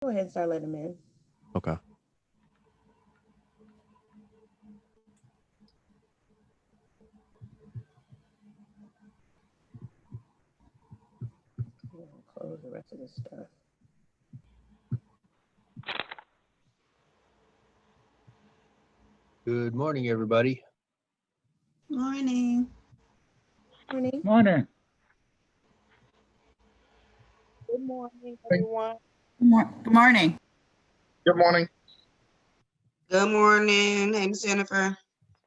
Go ahead and start letting them in. Okay. Close the rest of this stuff. Good morning, everybody. Morning. Morning. Morning. Good morning, everyone. Good morning. Good morning. Good morning. Hey, Miss Jennifer.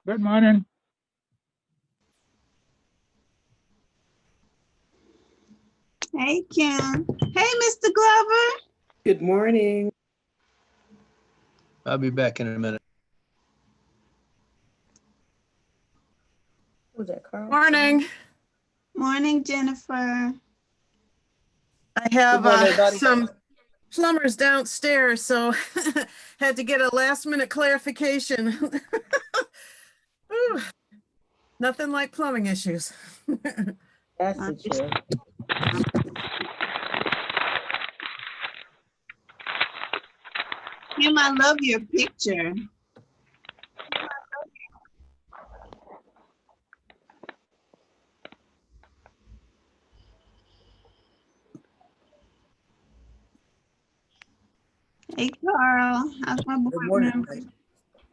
Good morning. Hey, Kim. Hey, Mr. Glover. Good morning. I'll be back in a minute. Who was that, Carl? Morning. Morning, Jennifer. I have Good morning, everybody. some plumbers downstairs, so had to get a last minute clarification. Ooh, nothing like plumbing issues. That's the truth. Kim, I love your picture. Hey, Carl. How's my board Good morning. member?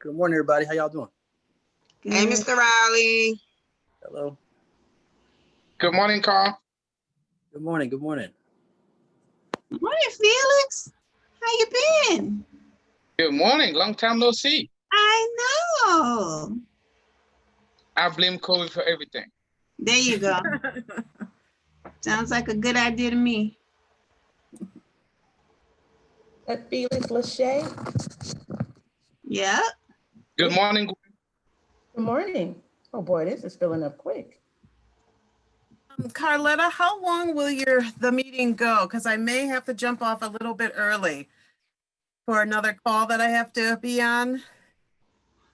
Good morning, everybody. How y'all doing? Hey, Mr. Riley. Hello. Good morning, Carl. Good morning. Good morning. Morning, Felix. How you been? Good morning. Long time no see. I know. I blame COVID for everything. There you go. Sounds like a good idea to me. That Felix Lachey. Yeah. Good morning. Good morning. Oh boy, this is filling up quick. Carletta, how long will the meeting go? Because I may have to jump off a little bit early for another call that I have to be on.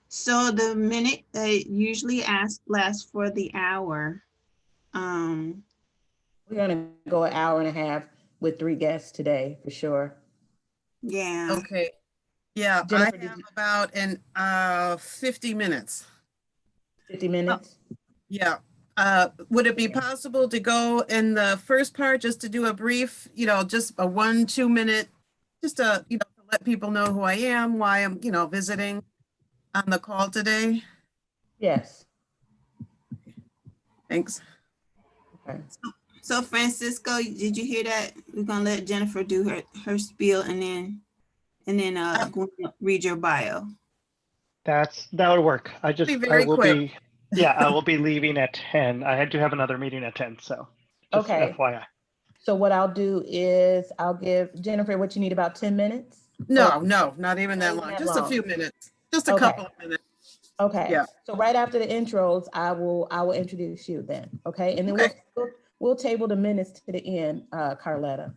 So the minute they usually lasts for the hour. We're gonna go an hour and a half with 3 guests today for sure. Yeah. Okay. Yeah, Jennifer, I have about 50 minutes. 50 minutes? Yeah. Would it be possible to go in the first part just to do a brief, just a 1-2 minute, just to, to let people know who I am, why I'm, visiting on the call today? Yes. Thanks. Okay. So Francisco, did you hear that? We're gonna let Jennifer do her spiel and then go read your bio. That would work. I will quick. I will be leaving at 10. I do have another meeting at 10, so just Okay. FYI. So what I'll do is I'll give Jennifer what you need, about 10 minutes. No, not even that long. Just a few minutes. Just a couple of minutes. Okay. Yeah. So right after the intros, I will introduce you then. Okay. And then Okay. we'll table the minutes to the end, Carletta.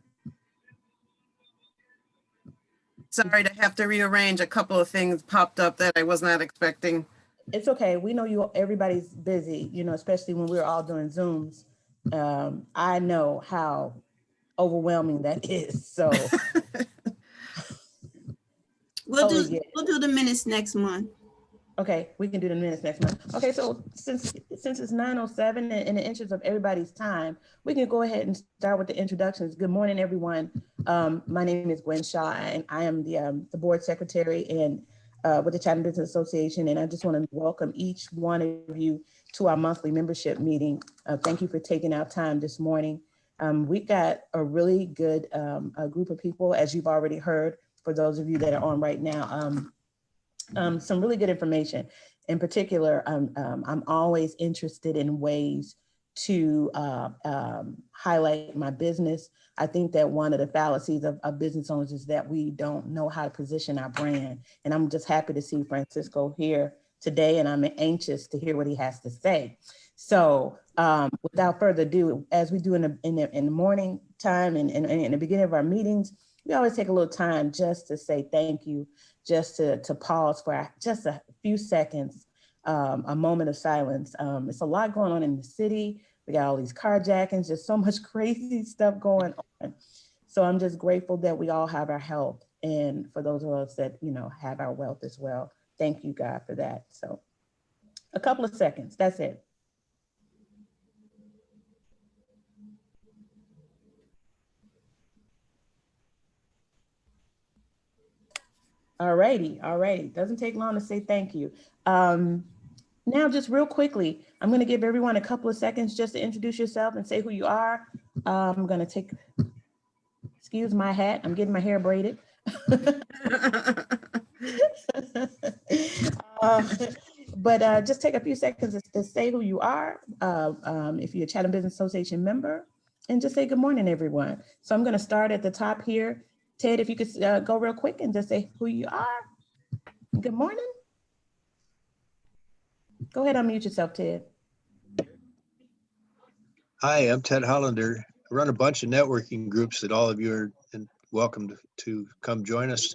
Sorry to have to rearrange. A couple of things popped up that I was not expecting. It's okay. We know everybody's busy, especially when we're all doing Zooms. I know how overwhelming that is. So we'll do the minutes next month. Okay, we can do the minutes next month. Okay, so since it's 9:07 in the interest of everybody's time, we can go ahead and start with the introductions. Good morning, everyone. My name is Gwen Shaw, and I am the board secretary and with the Chatham Business Association. And I just want to welcome each one of you to our monthly membership meeting. Thank you for taking our time this morning. We got a really good group of people, as you've already heard, for those of you that are on right now. Some really good information. In particular, I'm always interested in ways to highlight my business. I think that one of the fallacies of business owners is that we don't know how to position our brand. And I'm just happy to see Francisco here today, and I'm anxious to hear what he has to say. So without further ado, as we do in the morning time and in the beginning of our meetings, we always take a little time just to say thank you, just to pause for just a few seconds, a moment of silence. It's a lot going on in the city. We got all these carjackings, just so much crazy stuff going on. So I'm just grateful that we all have our health. And for those of us that, have our wealth as well. Thank you, God, for that. So a couple of seconds, that's it. All righty. Doesn't take long to say thank you. Now, just real quickly, I'm going to give everyone a couple of seconds just to introduce yourself and say who you are. I'm going to excuse my hat, I'm getting my hair braided. But just take a few seconds to say who you are, if you're a Chatham Business Association member, and just say good morning, everyone. So I'm going to start at the top here. Ted, if you could go real quick and just say who you are. Good morning. Go ahead, unmute yourself, Ted. Hi, I'm Ted Hollander. I run a bunch of networking groups that all of you are welcome to come join us.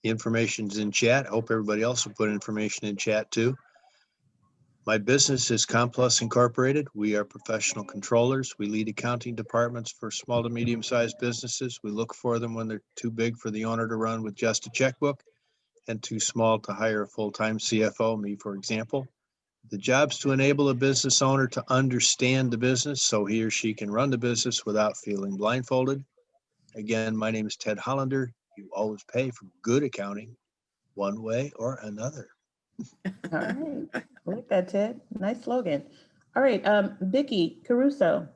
The information's in chat. I hope everybody else will put information in chat too. My business is Complus Incorporated. We are professional controllers. We lead accounting departments for small to medium-sized businesses. We look for them when they're too big for the owner to run with just a checkbook and too small to hire a full-time CFO, me for example. The job's to enable a business owner to understand the business so he or she can run the business without feeling blindfolded. Again, my name is Ted Hollander. You always pay for good accounting one way or another. All right, I like that, Ted. Nice slogan. All right, Vicki Caruso.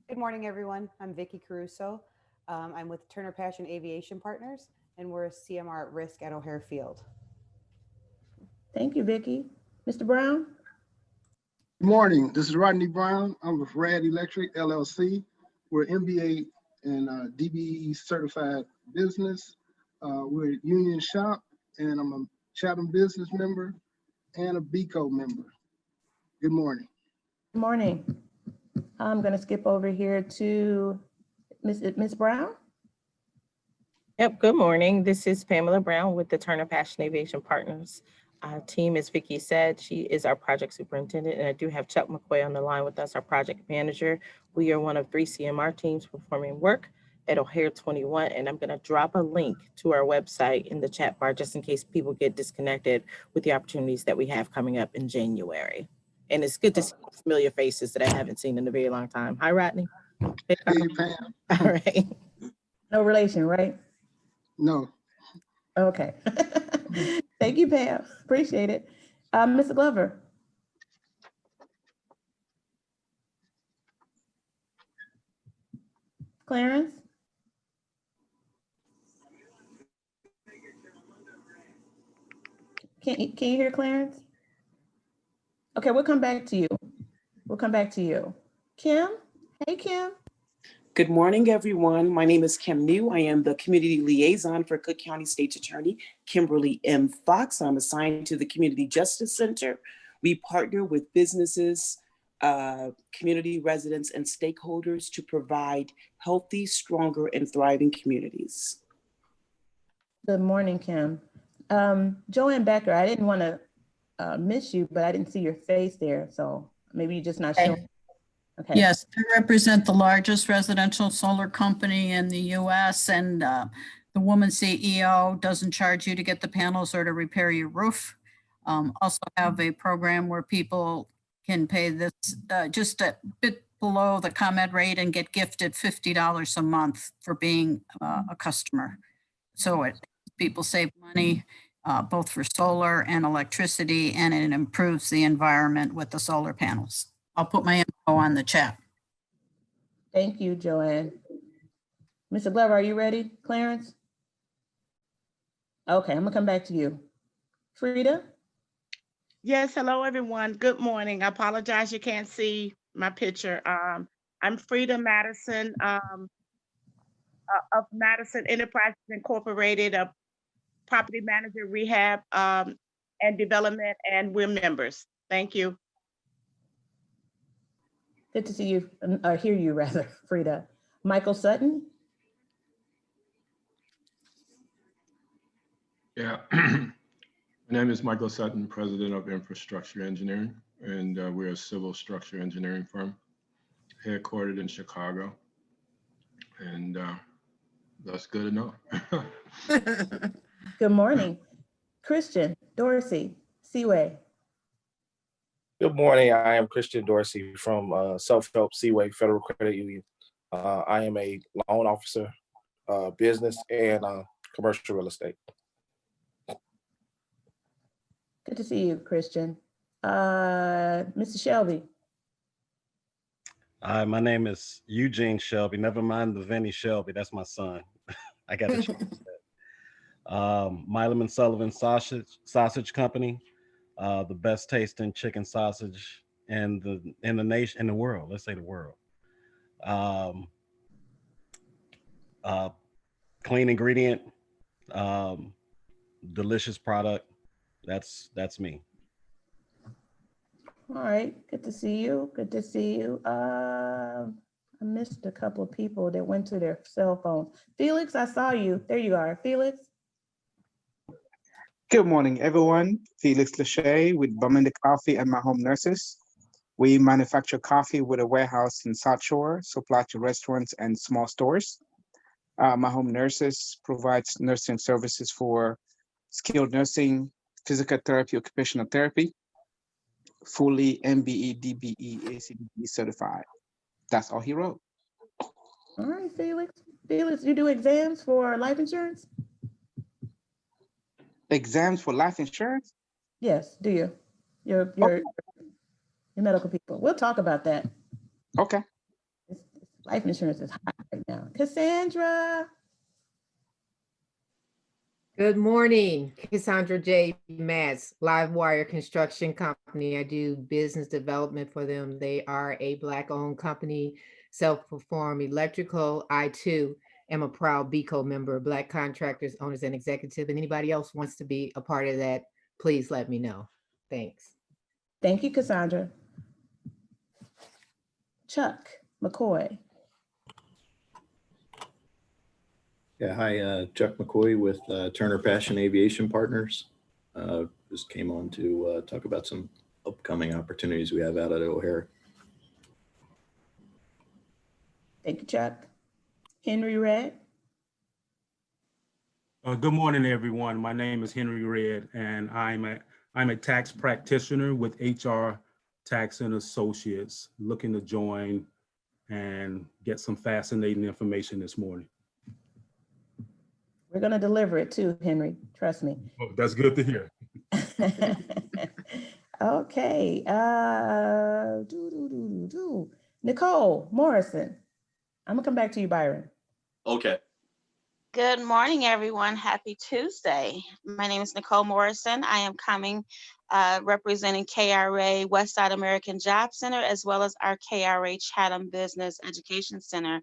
Good morning, everyone. I'm Vicki Caruso. I'm with Turner Passion Aviation Partners, and we're a CMR at risk at O'Hare Field. Thank you, Vicki. Mr. Brown? Good morning. This is Rodney Brown. I'm with Rad Electric LLC. We're MBA and DBE certified business. We're a union shop, and I'm a Chatham business member and a BCO member. Good morning. Good morning. I'm going to skip over here to Ms. Brown. Yep, good morning. This is Pamela Brown with the Turner Passion Aviation Partners. Our team, as Vicki said, she is our project superintendent, and I do have Chuck McCoy on the line with us, our project manager. We are one of 3 CMR teams performing work at O'Hare 21, and I'm going to drop a link to our website in the chat bar just in case people get disconnected with the opportunities that we have coming up in January. And it's good to see familiar faces that I haven't seen in a very long time. Hi, Rodney. Hey, Pam. All right. No relation, right? No. Okay. Thank you, Pam. Appreciate it. Mr. Glover. Clarence? Can you hear Clarence? Okay, we'll come back to you. Kim? Hey, Kim. Good morning, everyone. My name is Kim New. I am the Community Liaison for Cook County State's Attorney, Kimberly M. Fox. I'm assigned to the Community Justice Center. We partner with businesses, community residents, and stakeholders to provide healthy, stronger, and thriving communities. Good morning, Kim. Joanne Becker, I didn't want to miss you, but I didn't see your face there, so maybe you're just not showing. Okay. Yes, I represent the largest residential solar company in the US, and the woman CEO doesn't charge you to get the panels or to repair your roof. Also have a program where people can pay this just a bit below the ComEd rate and get gifted $50 a month for being a customer. So people save money both for solar and electricity, and it improves the environment with the solar panels. I'll put my info on the chat. Thank you, Joanne. Mr. Glover, are you ready? Clarence? Okay, I'm gonna come back to you. Frida? Yes, hello, everyone. Good morning. I apologize you can't see my picture. I'm Frida Madison of Madison Enterprises Incorporated, a property manager, rehab, and development, and we're members. Thank you. Good to see you, or hear you rather, Frida. Michael Sutton? Yeah, my name is Michael Sutton, President of Infrastructure Engineering, and we're a civil structure engineering firm headquartered in Chicago. And that's good enough. Good morning. Christian Dorsey, Seaway. Good morning. I am Christian Dorsey from Self-Help Seaway Federal Credit Union. I am a loan officer, business and commercial real estate. Good to see you, Christian. Mr. Shelby. Hi, my name is Eugene Shelby. Never mind the Vinny Shelby. That's my son. I got to change that. Milam and Sullivan Sausage Company, the best tasting chicken sausage in the nation, in the world. Let's say the world. Clean ingredient, delicious product. That's me. All right, good to see you. Good to see you. I missed a couple of people that went to their cell phone. Felix, I saw you. There you are, Felix. Good morning, everyone. Felix Lachey with Bumenda Coffee and My Home Nurses. We manufacture coffee with a warehouse in South Shore, supply to restaurants and small stores. My Home Nurses provides nursing services for skilled nursing, physical therapy, occupational therapy, fully MBE, DBE, ACDB certified. That's all he wrote. All right, Felix. Felix, you do exams for life insurance? Exams for life insurance? Yes, do you? Your medical people. We'll talk about that. Okay. Life insurance is hot right now. Cassandra. Good morning, Cassandra J. Matz, Livewire Construction Company. I do business development for them. They are a Black-owned company, self-perform electrical. I too am a proud BCO member, Black Contractors, Owners, and Executive. And anybody else wants to be a part of that, please let me know. Thanks. Thank you, Cassandra. Chuck McCoy. Yeah, hi, Chuck McCoy with Turner Passion Aviation Partners. Just came on to talk about some upcoming opportunities we have out at O'Hare. Thank you, Chuck. Henry Red. Good morning, everyone. My name is Henry Red, and I'm a tax practitioner with HR Tax and Associates, looking to join and get some fascinating information this morning. We're going to deliver it too, Henry. Trust me. Oh, that's good to hear. Okay. Nicole Morrison. I'm going to come back to you, Byron. Okay. Good morning, everyone. Happy Tuesday. My name is Nicole Morrison. I am coming representing KRA Westside American Job Center, as well as our KRA Chatham Business Education Center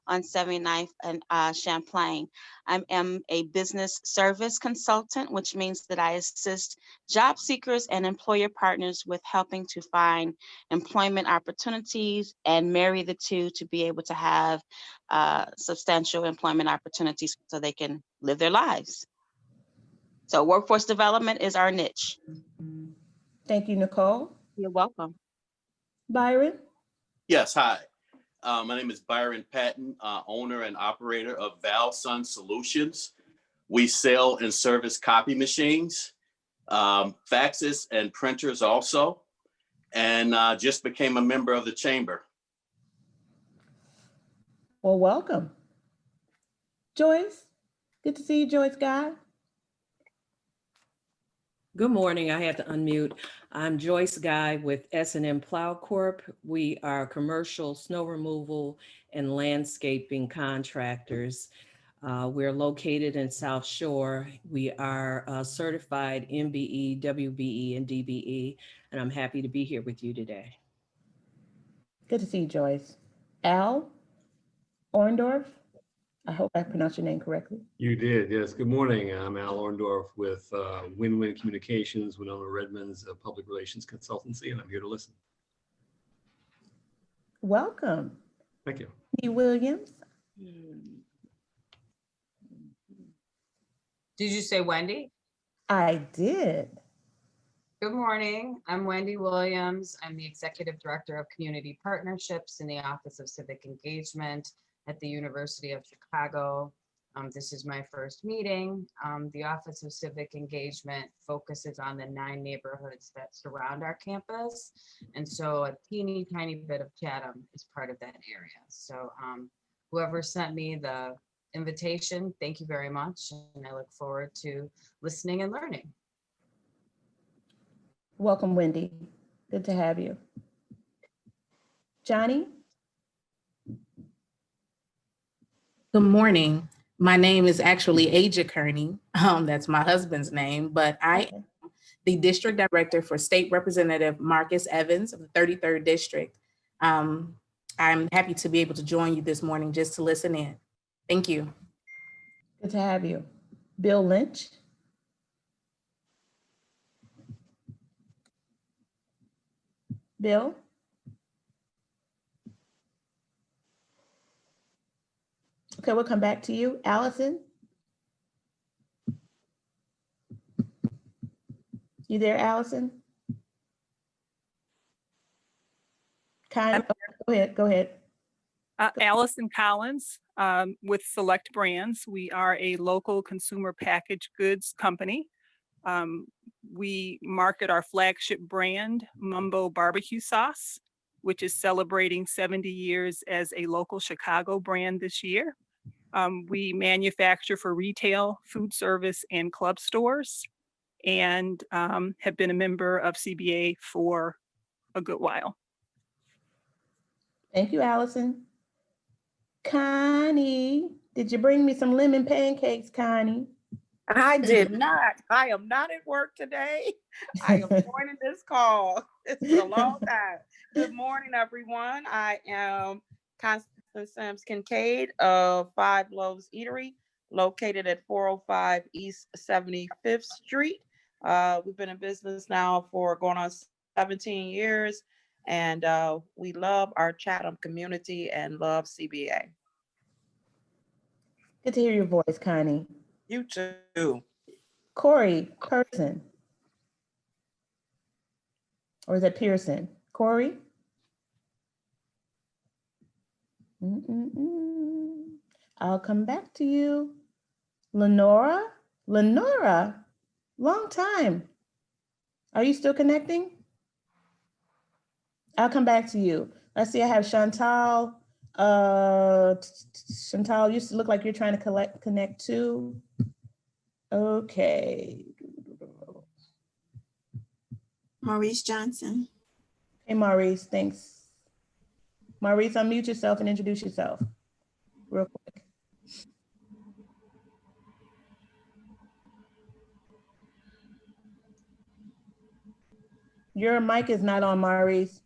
on 79th and Champlain. I am a business service consultant, which means that I assist job seekers and employer partners with helping to find employment opportunities and marry the two to be able to have substantial employment opportunities so they can live their lives. So workforce development is our niche. Thank you, Nicole. You're welcome. Byron? Yes, hi. My name is Byron Patton, owner and operator of Valsun Solutions. We sell and service copy machines, faxes and printers also, and just became a member of the chamber. Well, welcome. Joyce, good to see you, Joyce Guy. Good morning. I had to unmute. I'm Joyce Guy with S&M Plow Corp. We are commercial snow removal and landscaping contractors. We're located in South Shore. We are certified MBE, WBE, and DBE, and I'm happy to be here with you today. Good to see you, Joyce. Al Orndorff. I hope I pronounced your name correctly. You did, yes. Good morning. I'm Al Orndorff with Win-Win Communications, Winona Redmond's Public Relations Consultancy, and I'm here to listen. Welcome. Thank you. Wendy Williams. Did you say Wendy? I did. Good morning. I'm Wendy Williams. I'm the Executive Director of Community Partnerships in the Office of Civic Engagement at the University of Chicago. This is my first meeting. The Office of Civic Engagement focuses on the 9 neighborhoods that surround our campus. And so a teeny tiny bit of Chatham is part of that area. So whoever sent me the invitation, thank you very much. And I look forward to listening and learning. Welcome, Wendy. Good to have you. Johnny? Good morning. My name is actually Aja Kearney. That's my husband's name, but I am the district director for State Representative Marcus Evans of the 33rd District. I'm happy to be able to join you this morning just to listen in. Thank you. Good to have you. Bill Lynch? Bill? Okay, we'll come back to you. Allison? You there, Allison? Go ahead. Allison Collins with Select Brands. We are a local consumer packaged goods company. We market our flagship brand, Mumbo Barbecue Sauce, which is celebrating 70 years as a local Chicago brand this year. We manufacture for retail, food service, and club stores, and have been a member of CBA for a good while. Thank you, Allison. Connie, did you bring me some lemon pancakes, Connie? I did not. I am not at work today. I am joining this call. It's been a long time. Good morning, everyone. I am Constance Sims Kincaid of Five Loaves Eatery, located at 405 East 75th Street. We've been in business now for going on 17 years, and we love our Chatham community and love CBA. Good to hear your voice, Connie. You too. Corey Person. Or is that Pearson? Corey? I'll come back to you. Lenora? Lenora, long time. Are you still connecting? I'll come back to you. Let's see, I have Chantal. Chantal, you look like you're trying to connect too. Okay. Maurice Johnson. Hey, Maurice, thanks. Maurice, unmute yourself and introduce yourself real quick. Your mic is not on, Maurice.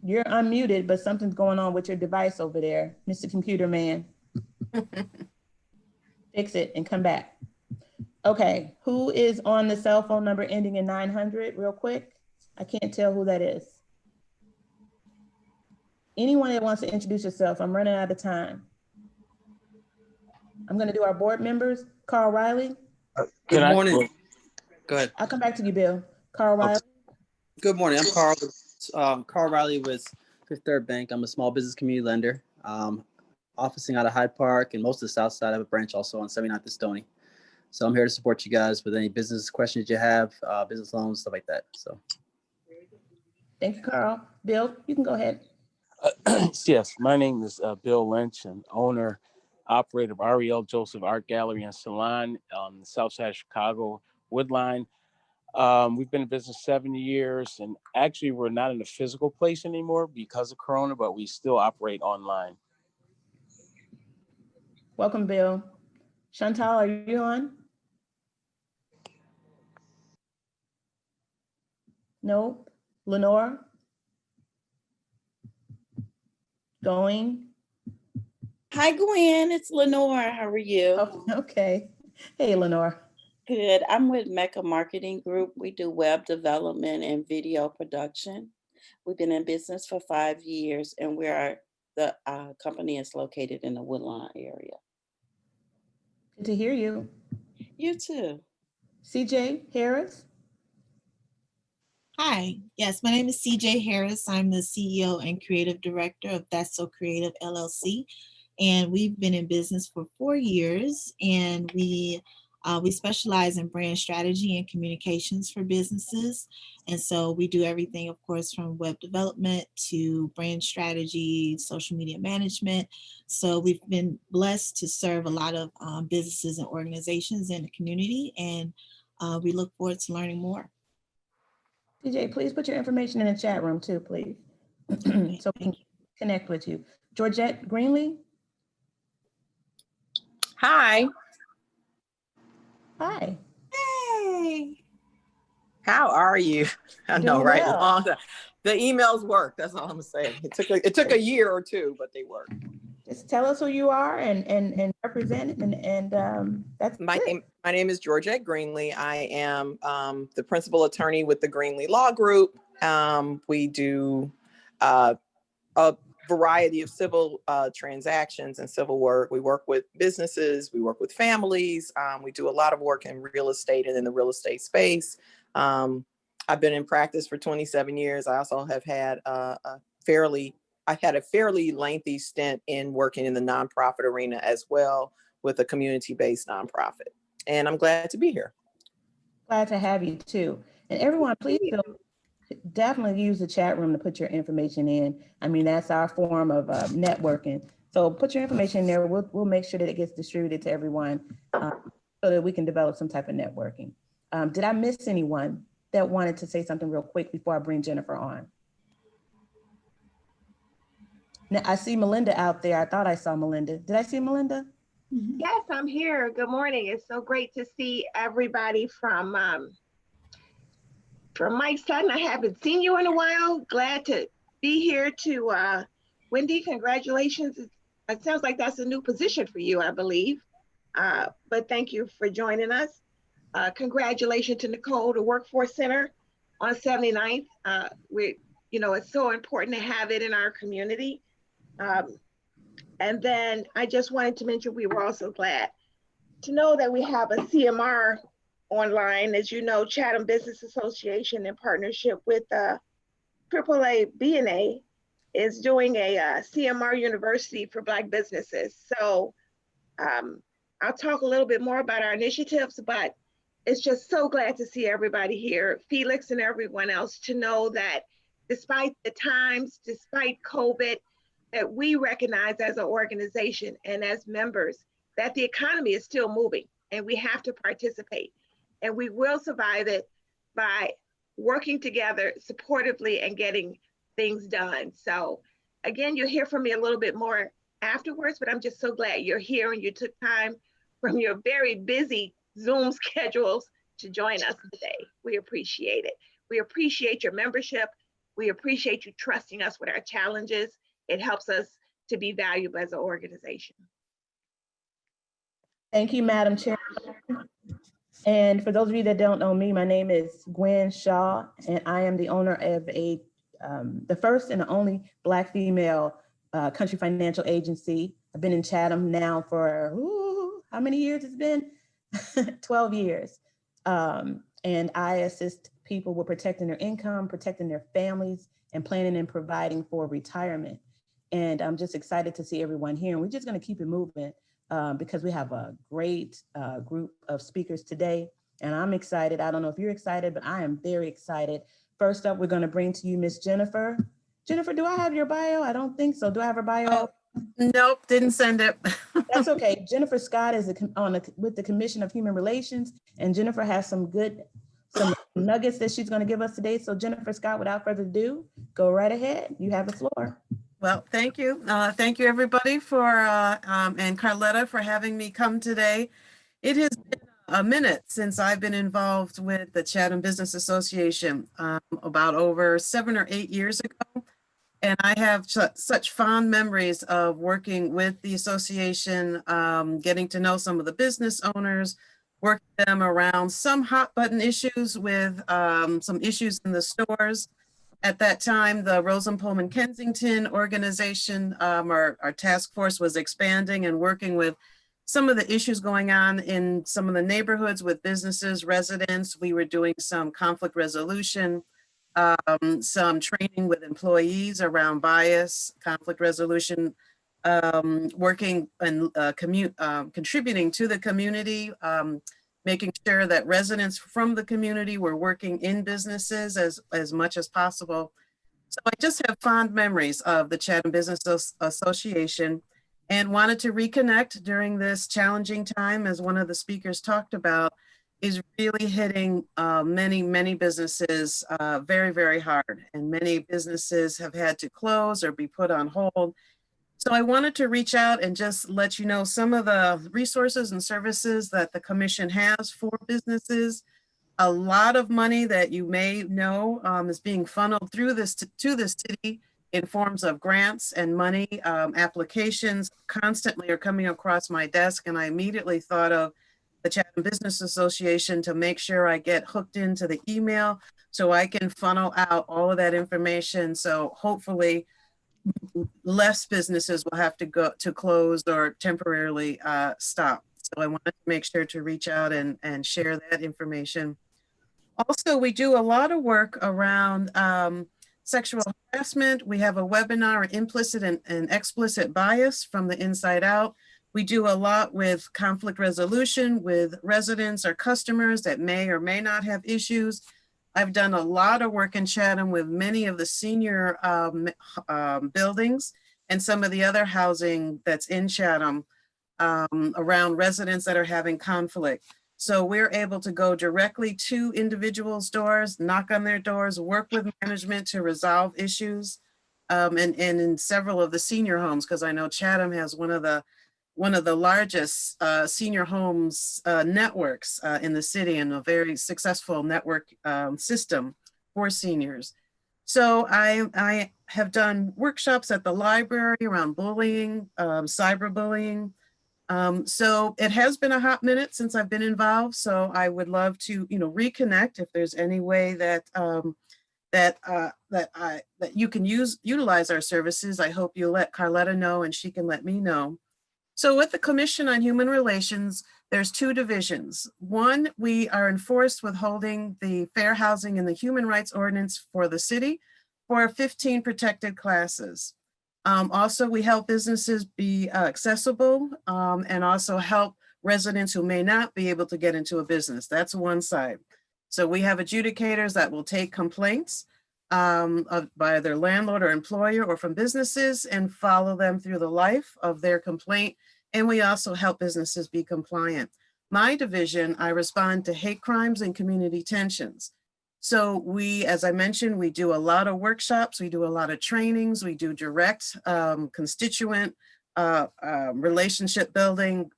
You're unmuted, but something's going on with your device over there, Mr. Computer Man. Fix it and come back. Okay, who is on the cell phone number ending in 900 real quick? I can't tell who that is. Anyone that wants to introduce yourself, I'm running out of time. I'm gonna do our board members. Carl Riley. Good morning. Go ahead. I'll come back to you, Bill. Carl Riley. Good morning. I'm Carl. Carl Riley with Fifth Third Bank. I'm a small business community lender, officing out of Hyde Park and most of the South Side. I have a branch also on 79th and Stony. So I'm here to support you guys with any business questions you have, business loans, stuff like that. So. Thank you, Carl. Bill, you can go ahead. Yes, my name is Bill Lynch, and owner, operator of REL Joseph Art Gallery and Salon on the South Side of Chicago, Woodline. We've been in business 7 years, and actually we're not in a physical place anymore because of Corona, but we still operate online. Welcome, Bill. Chantal, are you on? No. Lenore? Going? Hi, Gwen. It's Lenore. How are you? Oh, okay. Hey, Lenore. Good. I'm with Mecca Marketing Group. We do web development and video production. We've been in business for 5 years, and the company is located in the Woodlawn area. Good to hear you. You too. CJ Harris. Hi, yes, my name is CJ Harris. I'm the CEO and Creative Director of That's So Creative LLC. And we've been in business for 4 years, and we specialize in brand strategy and communications for businesses. And so we do everything, of course, from web development to brand strategy, social media management. So we've been blessed to serve a lot of businesses and organizations in the community, and we look forward to learning more. DJ, please put your information in the chat room too, please. So we can connect with you. Georgette Greenlee. Hi. Hi. Hey. How are you? I know, Doing right? well. Long time. The emails work. That's all I'm saying. It took a year or two, but they work. Just tell us who you are and represent and that's My it. name is Georgette Greenlee. I am the principal attorney with the Greenlee Law Group. We do a variety of civil transactions and civil work. We work with businesses, we work with families. We do a lot of work in real estate and in the real estate space. I've been in practice for 27 years. I also have had a fairly lengthy stint in working in the nonprofit arena as well with a community-based nonprofit. And I'm glad to be here. Glad to have you too. And everyone, please definitely use the chat room to put your information in. I mean, that's our form of networking. So put your information in there. We'll make sure that it gets distributed to everyone so that we can develop some type of networking. Did I miss anyone that wanted to say something real quick before I bring Jennifer on? Now, I see Melinda out there. I thought I saw Melinda. Did I see Melinda? Yes, I'm here. Good morning. It's so great to see everybody from Mike Sutton. I haven't seen you in a while. Glad to be here to Wendy, congratulations. It sounds like that's a new position for you, I believe. But thank you for joining us. Congratulations to Nicole, the Workforce Center on 79th. It's so important to have it in our community. And then I just wanted to mention, we were also glad to know that we have a CMR online. As you know, Chatham Business Association, in partnership with AAA BNA, is doing a CMR University for Black businesses. So I'll talk a little bit more about our initiatives, but it's just so glad to see everybody here, Felix and everyone else, to know that despite the times, despite COVID, that we recognize as an organization and as members that the economy is still moving and we have to participate. And we will survive it by working together supportively and getting things done. So again, you'll hear from me a little bit more afterwards, but I'm just so glad you're here and you took time from your very busy Zoom schedules to join us today. We appreciate it. We appreciate your membership. We appreciate you trusting us with our challenges. It helps us to be valuable as an organization. Thank you, Madam Chair. And for those of you that don't know me, my name is Gwen Shaw, and I am the owner of the first and the only Black female country financial agency. I've been in Chatham now for, how many years it's been? 12 years. And I assist people with protecting their income, protecting their families, and planning and providing for retirement. And I'm just excited to see everyone here. And we're just going to keep it moving because we have a great group of speakers today. And I'm excited. I don't know if you're excited, but I am very excited. First up, we're going to bring to you Miss Jennifer. Jennifer, do I have your bio? I don't think so. Do I have her bio? Nope, didn't send it. That's okay. Jennifer Scott is with the Commission of Human Relations, and Jennifer has some nuggets that she's going to give us today. So Jennifer Scott, without further ado, go right ahead. You have the floor. Well, thank you. Thank you, everybody, and Carletta for having me come today. It has been a minute since I've been involved with the Chatham Business Association, about over 7 or 8 years ago. And I have such fond memories of working with the association, getting to know some of the business owners, working them around some hot button issues with some issues in the stores. At that time, the Rosen Pullman Kensington organization, our task force was expanding and working with some of the issues going on in some of the neighborhoods with businesses, residents. We were doing some conflict resolution some training with employees around bias, conflict resolution, working and contributing to the community, making sure that residents from the community were working in businesses as much as possible. So I just have fond memories of the Chatham Business Association and wanted to reconnect during this challenging time, as one of the speakers talked about, is really hitting many businesses very, very hard. And many businesses have had to close or be put on hold. So I wanted to reach out and just let you know some of the resources and services that the commission has for businesses. A lot of money that you may know is being funneled through this to the city in forms of grants and money. Applications constantly are coming across my desk, and I immediately thought of the Chatham Business Association to make sure I get hooked into the email so I can funnel out all of that information. So hopefully less businesses will have to go to close or temporarily stop. So I wanted to make sure to reach out and share that information. Also, we do a lot of work around sexual harassment. We have a webinar, Implicit and Explicit Bias from the Inside Out. We do a lot with conflict resolution with residents or customers that may or may not have issues. I've done a lot of work in Chatham with many of the senior buildings and some of the other housing that's in Chatham around residents that are having conflict. So we're able to go directly to individuals' doors, knock on their doors, work with management to resolve issues. And in several of the senior homes, because I know Chatham has one of the largest senior homes networks in the city, and a very successful network system for seniors. So I have done workshops at the library around bullying, cyberbullying. So it has been a hot minute since I've been involved. So I would love to, reconnect if there's any way that that you can utilize our services. I hope you'll let Carletta know and she can let me know. So with the Commission on Human Relations, there's two divisions. One, we are enforced with holding the Fair Housing and the Human Rights Ordinance for the city for 15 protected classes. Also, we help businesses be accessible and also help residents who may not be able to get into a business. That's one side. So we have adjudicators that will take complaints by their landlord or employer or from businesses and follow them through the life of their complaint. And we also help businesses be compliant. My division, I respond to hate crimes and community tensions. So we, as I mentioned, we do a lot of workshops, we do a lot of trainings, we do direct constituent relationship building,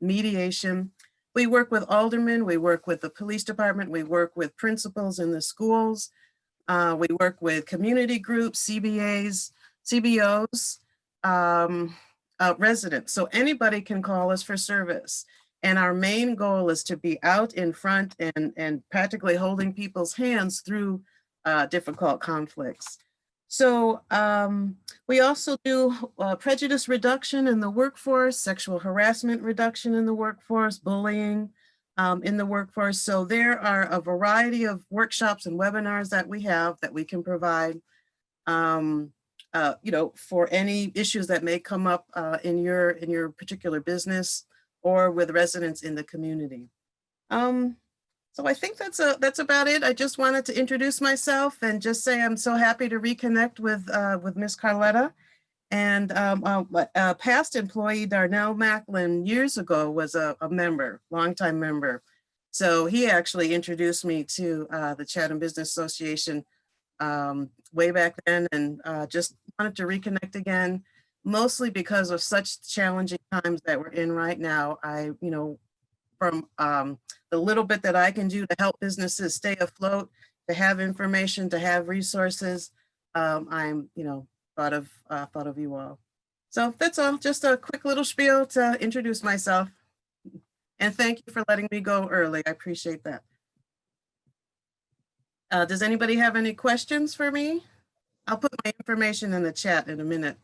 mediation. We work with aldermen, we work with the police department, we work with principals in the schools. We work with community groups, CBAs, CBOs, residents. So anybody can call us for service. And our main goal is to be out in front and practically holding people's hands through difficult conflicts. So we also do prejudice reduction in the workforce, sexual harassment reduction in the workforce, bullying in the workforce. So there are a variety of workshops and webinars that we have that we can provide, for any issues that may come up in your particular business or with residents in the community. So I think that's about it. I just wanted to introduce myself and just say I'm so happy to reconnect with Miss Carletta. And a past employee, Darnell Macklin, years ago was a member, longtime member. So he actually introduced me to the Chatham Business Association way back then, and just wanted to reconnect again, mostly because of such challenging times that we're in right now. From the little bit that I can do to help businesses stay afloat, to have information, to have resources, I'm, thought of you all. So that's all, just a quick little spiel to introduce myself. And thank you for letting me go early. I appreciate that. Does anybody have any questions for me? I'll put my information in the chat in a minute.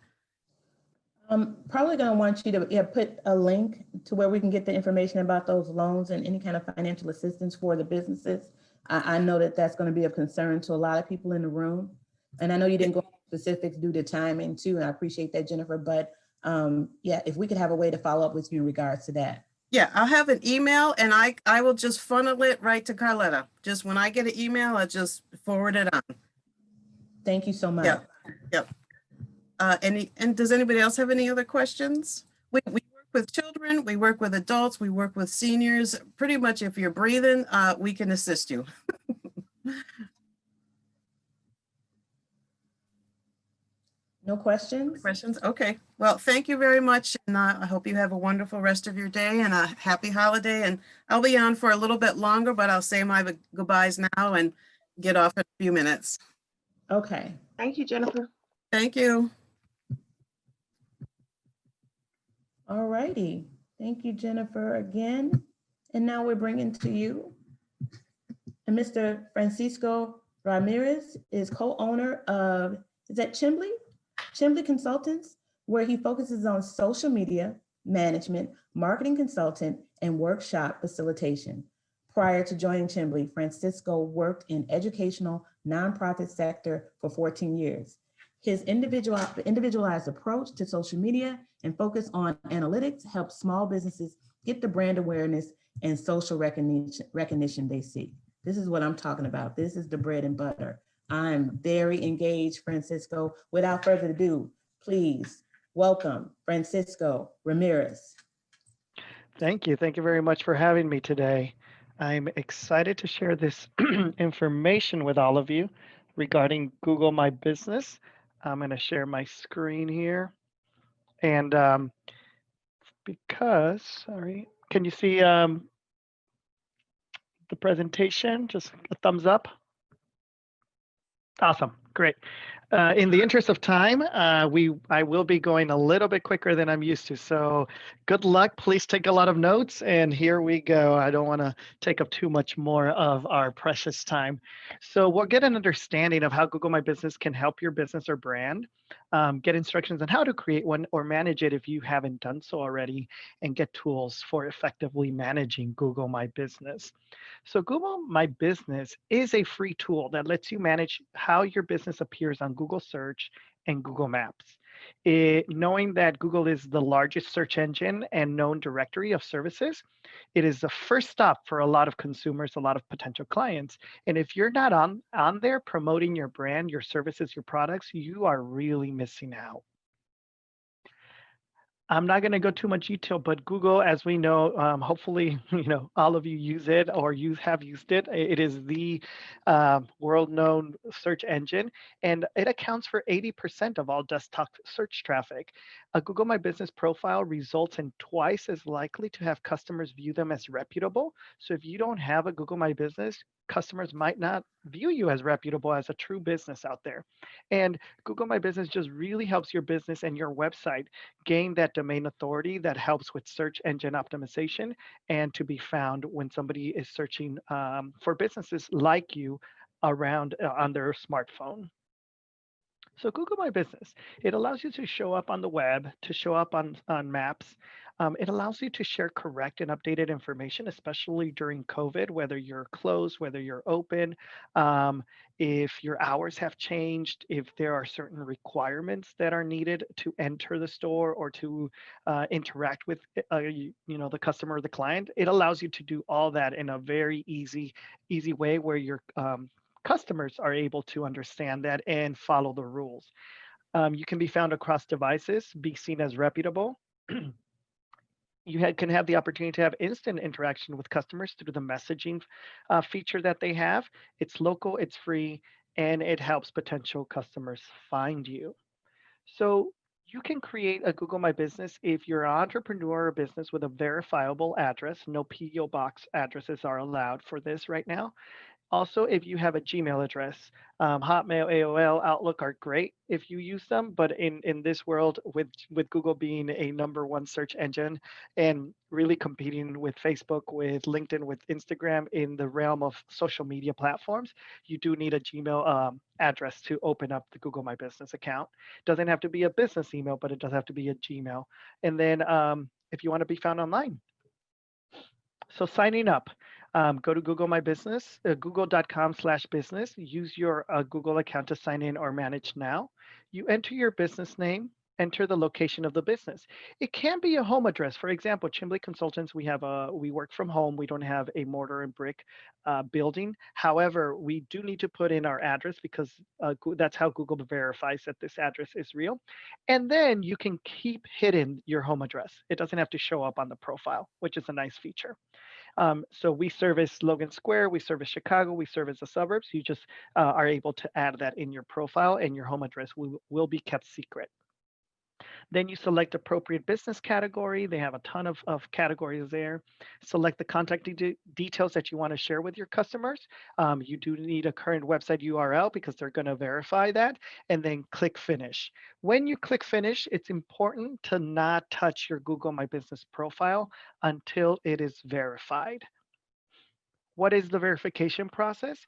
I'm probably going to want you to put a link to where we can get the information about those loans and any kind of financial assistance for the businesses. I know that that's going to be of concern to a lot of people in the room. And I know you didn't go into specifics due to timing too, and I appreciate that, Jennifer, but yeah, if we could have a way to follow up with you in regards to that. Yeah, I'll have an email and I will just funnel it right to Carletta. Just when I get an email, I just forward it on. Thank you so much. Yep. Yep. And does anybody else have any other questions? We work with children, we work with adults, we work with seniors. Pretty much if you're breathing, we can assist you. No questions? Questions? Okay. Well, thank you very much. And I hope you have a wonderful rest of your day and a happy holiday. And I'll be on for a little bit longer, but I'll say my goodbyes now and get off in a few minutes. Okay. Thank you, Jennifer. Thank you. All righty. Thank you, Jennifer, again. And now we're bringing to you and Mr. Francisco Ramirez is co-owner of, is that Chimbley? Chimbley Consultants, where he focuses on social media management, marketing consultant, and workshop facilitation. Prior to joining Chimbley, Francisco worked in educational nonprofit sector for 14 years. His individualized approach to social media and focus on analytics helps small businesses get the brand awareness and social recognition they seek. This is what I'm talking about. This is the bread and butter. I'm very engaged, Francisco. Without further ado, please welcome Francisco Ramirez. Thank you. Thank you very much for having me today. I'm excited to share this information with all of you regarding Google My Business. I'm going to share my screen here. And sorry, can you see the presentation? Just a thumbs up. Awesome, great. In the interest of time, I will be going a little bit quicker than I'm used to. So good luck, please take a lot of notes and here we go. I don't wanna take up too much more of our precious time. So we'll get an understanding of how Google My Business can help your business or brand, get instructions on how to create one or manage it if you haven't done so already, and get tools for effectively managing Google My Business. So Google My Business is a free tool that lets you manage how your business appears on Google Search and Google Maps. Knowing that Google is the largest search engine and known directory of services, it is the first stop for a lot of consumers, a lot of potential clients. And if you're not on there promoting your brand, your services, your products, you are really missing out. I'm not going to go too much detail, but Google, as we know, hopefully, all of you use it or you have used it. It is the world-known search engine, and it accounts for 80% of all desktop search traffic. A Google My Business profile results in twice as likely to have customers view them as reputable. So if you don't have a Google My Business, customers might not view you as reputable, as a true business out there. And Google My Business just really helps your business and your website gain that domain authority that helps with search engine optimization and to be found when somebody is searching for businesses like you around on their smartphone. So Google My Business, it allows you to show up on the web, to show up on maps. It allows you to share correct and updated information, especially during COVID, whether you're closed, whether you're open, if your hours have changed, if there are certain requirements that are needed to enter the store or to interact with the customer or the client. It allows you to do all that in a very easy way where your customers are able to understand that and follow the rules. You can be found across devices, be seen as reputable. You can have the opportunity to have instant interaction with customers through the messaging feature that they have. It's local, it's free, and it helps potential customers find you. So you can create a Google My Business if you're an entrepreneur or business with a verifiable address. No PO box addresses are allowed for this right now. Also, if you have a Gmail address, Hotmail, AOL, Outlook are great if you use them, but in this world with Google being a #1 search engine and really competing with Facebook, with LinkedIn, with Instagram in the realm of social media platforms, you do need a Gmail address to open up the Google My Business account. Doesn't have to be a business email, but it does have to be a Gmail. And then if you want to be found online. So signing up. Go to Google My Business, google.com/business. Use your Google account to sign in or manage now. You enter your business name, enter the location of the business. It can be a home address. For example, Chimbley Consultants, we work from home. We don't have a mortar and brick building. However, we do need to put in our address because that's how Google verifies that this address is real. And then you can keep hidden your home address. It doesn't have to show up on the profile, which is a nice feature. So we service Logan Square, we service Chicago, we service the suburbs. You just are able to add that in your profile, and your home address will be kept secret. Then you select appropriate business category. They have a ton of categories there. Select the contact details that you want to share with your customers. You do need a current website URL because they're going to verify that, and then click finish. When you click finish, it's important to not touch your Google My Business profile until it is verified. What is the verification process?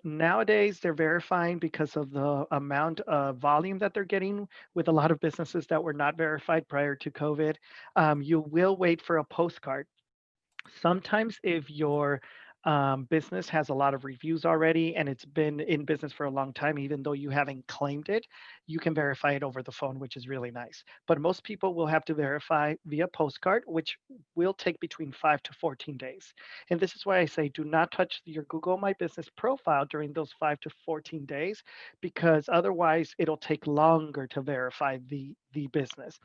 Nowadays, they're verifying because of the amount of volume that they're getting with a lot of businesses that were not verified prior to COVID. You will wait for a postcard. Sometimes if your business has a lot of reviews already and it's been in business for a long time, even though you haven't claimed it, you can verify it over the phone, which is really nice. But most people will have to verify via postcard, which will take between 5 to 14 days. And this is why I say do not touch your Google My Business profile during those 5 to 14 days, because otherwise it'll take longer to verify the business.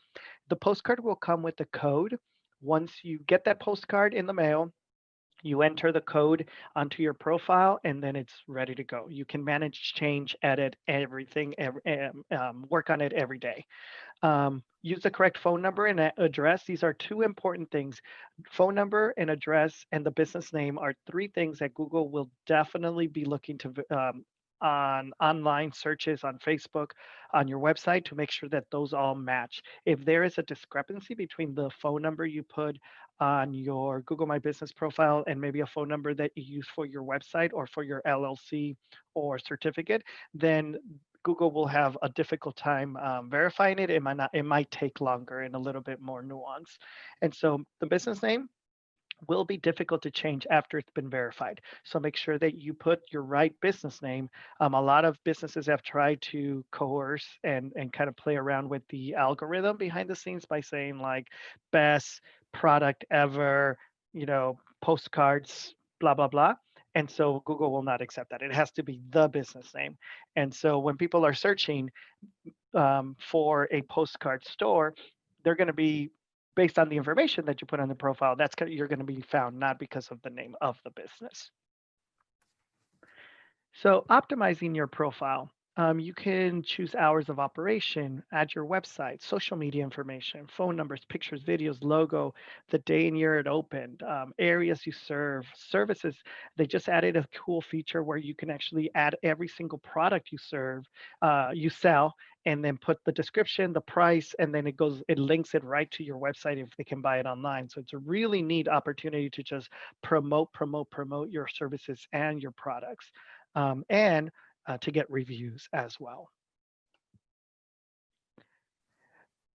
The postcard will come with the code. Once you get that postcard in the mail, you enter the code onto your profile, and then it's ready to go. You can manage, change, edit, everything, work on it every day. Use the correct phone number and address. These are two important things. Phone number and address and the business name are three things that Google will definitely be looking to on online searches on Facebook, on your website, to make sure that those all match. If there is a discrepancy between the phone number you put on your Google My Business profile and maybe a phone number that you use for your website or for your LLC or certificate, then Google will have a difficult time verifying it. It might take longer and a little bit more nuance. And so the business name will be difficult to change after it's been verified. So make sure that you put your right business name. A lot of businesses have tried to coerce and kind of play around with the algorithm behind the scenes by saying like best product ever, postcards, blah, blah, blah. And so Google will not accept that. It has to be the business name. And so when people are searching for a postcard store, they're going to be based on the information that you put on the profile. You're going to be found, not because of the name of the business. So optimizing your profile. You can choose hours of operation, add your website, social media information, phone numbers, pictures, videos, logo, the day and year it opened, areas you serve, services. They just added a cool feature where you can actually add every single product you sell, and then put the description, the price, and then it links it right to your website if they can buy it online. So it's a really neat opportunity to just promote your services and your products. And to get reviews as well.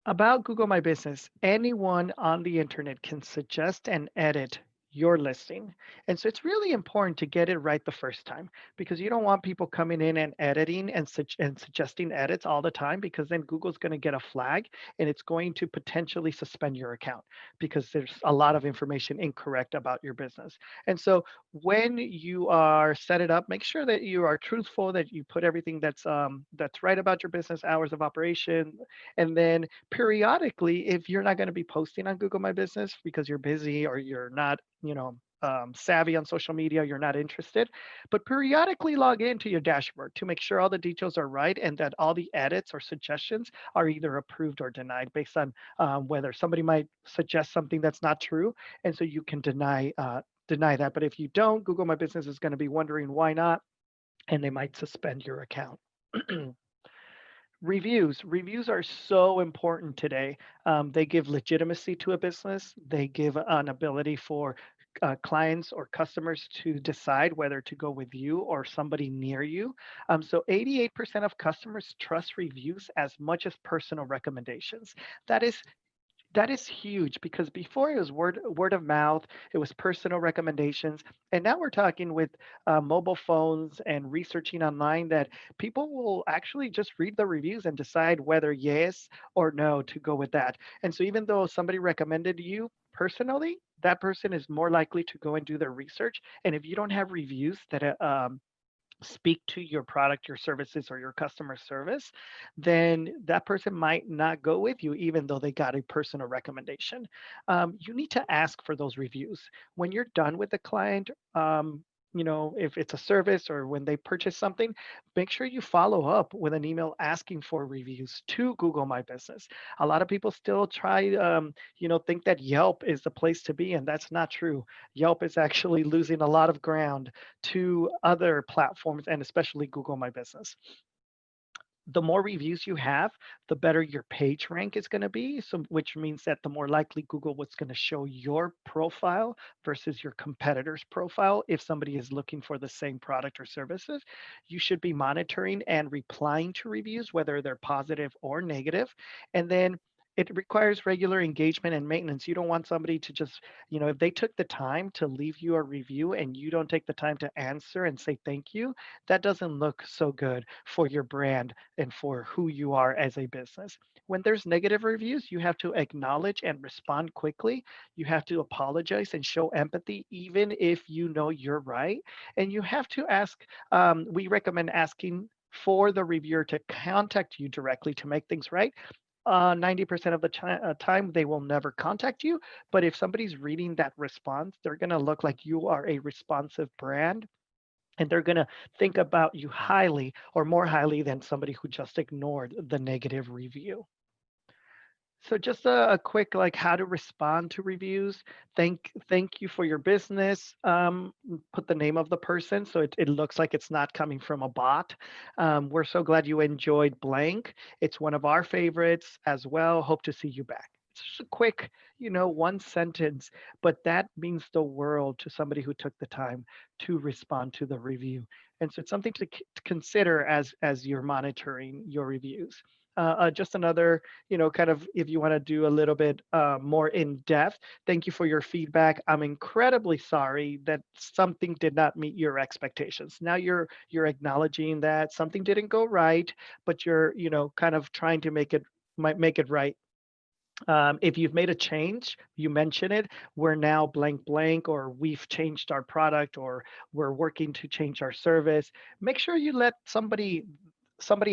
About Google My Business, anyone on the internet can suggest and edit your listing. And so it's really important to get it right the first time, because you don't want people coming in and editing and suggesting edits all the time, because then Google's going to get a flag and it's going to potentially suspend your account because there's a lot of information incorrect about your business. And so when you are set it up, make sure that you are truthful, that you put everything that's right about your business, hours of operation, and then periodically, if you're not going to be posting on Google My Business because you're busy or you're not savvy on social media, you're not interested, but periodically log into your dashboard to make sure all the details are right and that all the edits or suggestions are either approved or denied based on whether somebody might suggest something that's not true. And so you can deny that. But if you don't, Google My Business is going to be wondering why not, and they might suspend your account. Reviews are so important today. They give legitimacy to a business. They give an ability for clients or customers to decide whether to go with you or somebody near you. So 88% of customers trust reviews as much as personal recommendations. That is That is huge because before it was word of mouth, it was personal recommendations, and now we're talking with mobile phones and researching online that people will actually just read the reviews and decide whether yes or no to go with that. And so even though somebody recommended you personally, that person is more likely to go and do their research. And if you don't have reviews that speak to your product, your services, or your customer service, then that person might not go with you, even though they got a personal recommendation. You need to ask for those reviews. When you're done with the client, if it's a service or when they purchase something, make sure you follow up with an email asking for reviews to Google My Business. A lot of people still try, think that Yelp is the place to be, and that's not true. Yelp is actually losing a lot of ground to other platforms and especially Google My Business. The more reviews you have, the better your page rank is going to be. So, which means that the more likely Google was going to show your profile versus your competitor's profile. If somebody is looking for the same product or services, you should be monitoring and replying to reviews, whether they're positive or negative. And then it requires regular engagement and maintenance. You don't want somebody to just, if they took the time to leave you a review and you don't take the time to answer and say thank you, that doesn't look so good for your brand and for who you are as a business. When there's negative reviews, you have to acknowledge and respond quickly. You have to apologize and show empathy, even if you know you're right. And you have to ask, we recommend asking for the reviewer to contact you directly to make things right. 90% of the time, they will never contact you. But if somebody's reading that response, they're going to look like you are a responsive brand, and they're going to think about you highly or more highly than somebody who just ignored the negative review. So just a quick how to respond to reviews. Thank you for your business. Put the name of the person so it looks like it's not coming from a bot. We're so glad you enjoyed blank. It's one of our favorites as well. Hope to see you back. It's just a quick, one sentence, but that means the world to somebody who took the time to respond to the review. And so it's something to consider as you're monitoring your reviews. Just another, kind of if you want to do a little bit more in depth, thank you for your feedback. I'm incredibly sorry that something did not meet your expectations. Now you're acknowledging that something didn't go right, but you're, kind of trying to make it right. If you've made a change, you mention it, we're now blank blank, or we've changed our product, or we're working to change our service. Make sure you let somebody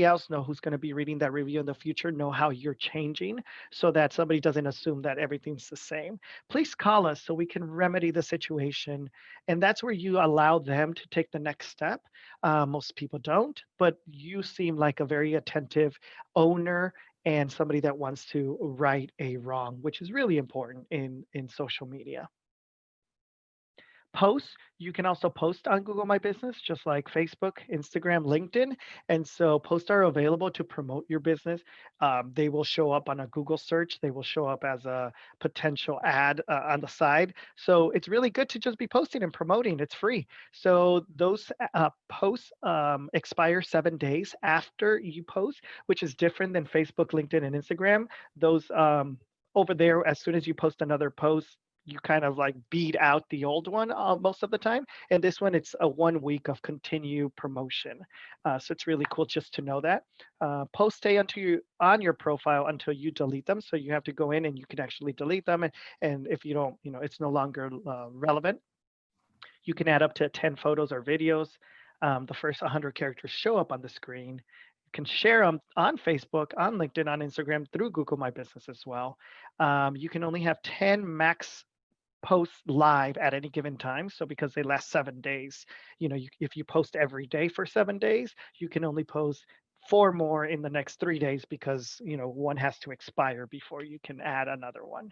else know who's going to be reading that review in the future know how you're changing, so that somebody doesn't assume that everything's the same. Please call us so we can remedy the situation. And that's where you allow them to take the next step. Most people don't, but you seem like a very attentive owner and somebody that wants to right a wrong, which is really important in social media. Posts, you can also post on Google My Business, just like Facebook, Instagram, LinkedIn. And so posts are available to promote your business. They will show up on a Google search. They will show up as a potential ad on the side. So it's really good to just be posting and promoting. It's free. So those posts expire 7 days after you post, which is different than Facebook, LinkedIn, and Instagram. Those over there, as soon as you post another post, you kind of beat out the old one most of the time. And this one, it's a 1 week of continued promotion. So it's really cool just to know that. Posts stay on your profile until you delete them. So you have to go in and you can actually delete them. And if you don't, it's no longer relevant. You can add up to 10 photos or videos. The first 100 characters show up on the screen. You can share them on Facebook, on LinkedIn, on Instagram, through Google My Business as well. You can only have 10 max posts live at any given time. So because they last 7 days, if you post every day for 7 days, you can only post 4 more in the next 3 days because, one has to expire before you can add another one.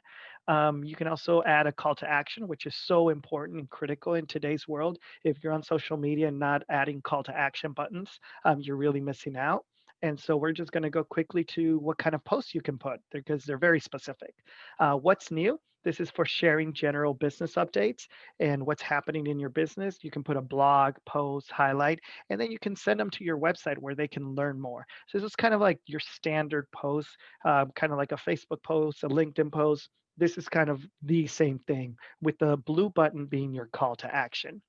You can also add a call to action, which is so important and critical in today's world. If you're on social media and not adding call to action buttons, you're really missing out. And so we're just going to go quickly to what kind of posts you can put because they're very specific. What's new? This is for sharing general business updates and what's happening in your business. You can put a blog, post, highlight, and then you can send them to your website where they can learn more. So this is kind of like your standard post, kind of like a Facebook post, a LinkedIn post. This is kind of the same thing, with the blue button being your call to action.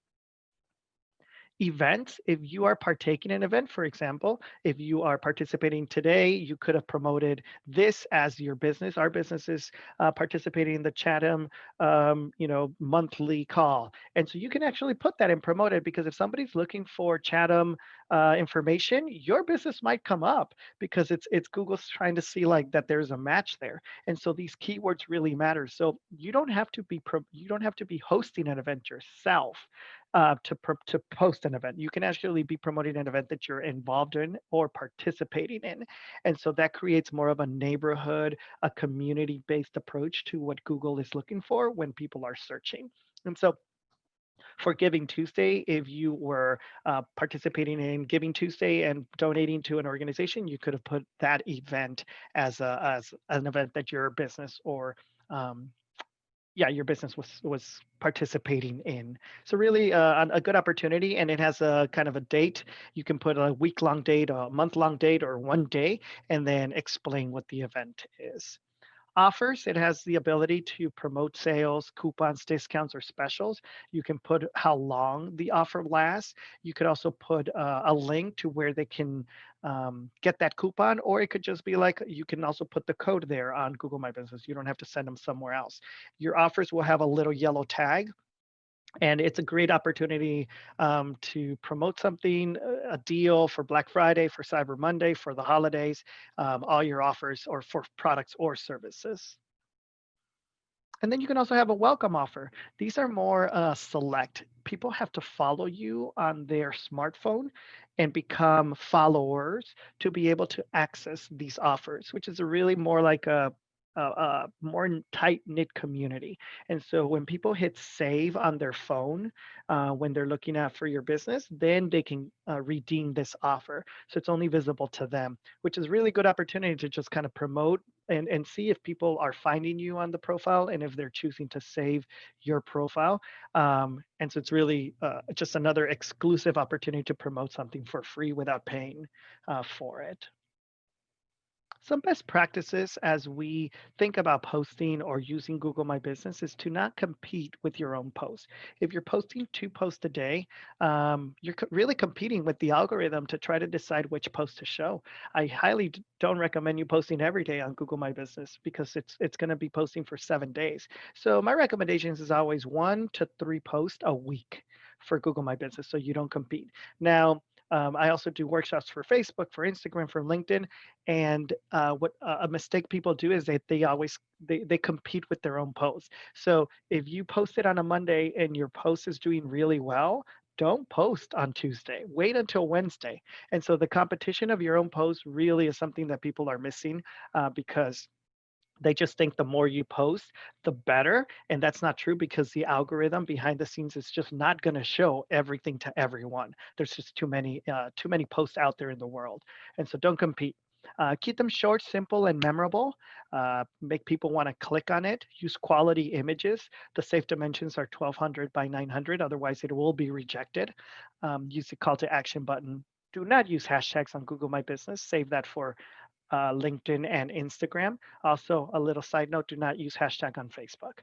Events, if you are partaking in an event, for example, if you are participating today, you could have promoted this as your business. Our business is participating in the Chatham, monthly call. And so you can actually put that and promote it, because if somebody's looking for Chatham information, your business might come up, because it's Google's trying to see like that there's a match there. And so these keywords really matter. So you don't have to be hosting an event yourself to post an event. You can actually be promoting an event that you're involved in or participating in. And so that creates more of a neighborhood, a community-based approach to what Google is looking for when people are searching. And so for Giving Tuesday, if you were participating in Giving Tuesday and donating to an organization, you could have put that event as an event that your business or your business was participating in. So really a good opportunity, and it has a kind of a date. You can put a week-long date, a month-long date, or one day, and then explain what the event is. Offers, it has the ability to promote sales, coupons, discounts, or specials. You can put how long the offer lasts. You could also put a link to where they can get that coupon, or it could just be like, you can also put the code there on Google My Business. You don't have to send them somewhere else. Your offers will have a little yellow tag, and it's a great opportunity to promote something, a deal for Black Friday, for Cyber Monday, for the holidays, all your offers, or for products or services. And then you can also have a welcome offer. These are more select. People have to follow you on their smartphone and become followers to be able to access these offers, which is a really more like a more tight-knit community. And so when people hit save on their phone, when they're looking at for your business, then they can redeem this offer. So it's only visible to them, which is really good opportunity to just kind of promote and see if people are finding you on the profile and if they're choosing to save your profile. And so it's really just another exclusive opportunity to promote something for free without paying for it. Some best practices as we think about posting or using Google My Business is to not compete with your own posts. If you're posting 2 posts a day, you're really competing with the algorithm to try to decide which post to show. I highly don't recommend you posting every day on Google My Business, because it's going to be posting for 7 days. So my recommendations is always 1 to 3 posts a week for Google My Business, so you don't compete. Now, I also do workshops for Facebook, for Instagram, for LinkedIn, and what a mistake people do is they compete with their own posts. So if you post it on a Monday and your post is doing really well, don't post on Tuesday. Wait until Wednesday. And so the competition of your own post really is something that people are missing, because they just think the more you post, the better. And that's not true, because the algorithm behind the scenes is just not going to show everything to everyone. There's just too many posts out there in the world. And so don't compete. Keep them short, simple, and memorable. Make people want to click on it. Use quality images. The safe dimensions are 1200 by 900. Otherwise, it will be rejected. Use the call to action button. Do not use hashtags on Google My Business. Save that for LinkedIn and Instagram. Also, a little side note, do not use hashtag on Facebook.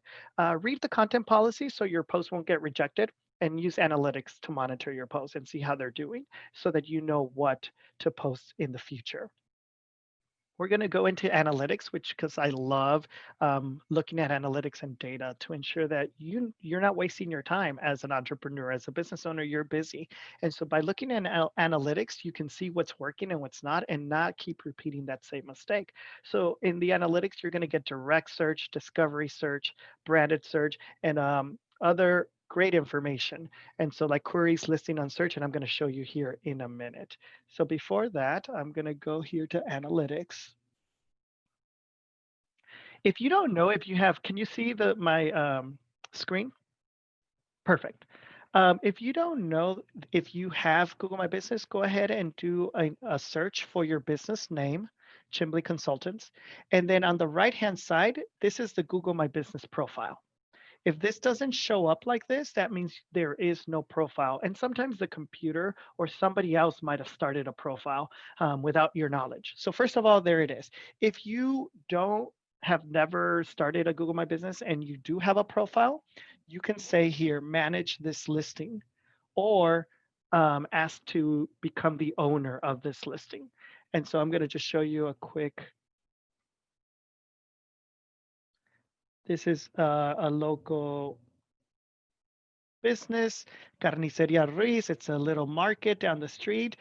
Read the content policy so your post won't get rejected, and use analytics to monitor your posts and see how they're doing so that you know what to post in the future. We're going to go into analytics, because I love looking at analytics and data to ensure that you're not wasting your time as an entrepreneur, as a business owner. You're busy. And so by looking at analytics, you can see what's working and what's not, and not keep repeating that same mistake. So in the analytics, you're going to get direct search, discovery search, branded search, and other great information. And so like queries, listing on search, and I'm going to show you here in a minute. So before that, I'm going to go here to analytics. If you don't know, if you have, can you see my screen? Perfect. If you don't know if you have Google My Business, go ahead and do a search for your business name. Chimbley Consultants. And then on the right-hand side, this is the Google My Business profile. If this doesn't show up like this, that means there is no profile. And sometimes the computer or somebody else might have started a profile without your knowledge. So first of all, there it is. If you have never started a Google My Business and you do have a profile, you can say here, manage this listing, or ask to become the owner of this listing. And so I'm going to just show you a quick. This is a local business, Carniceria Ruiz. It's a little market down the street.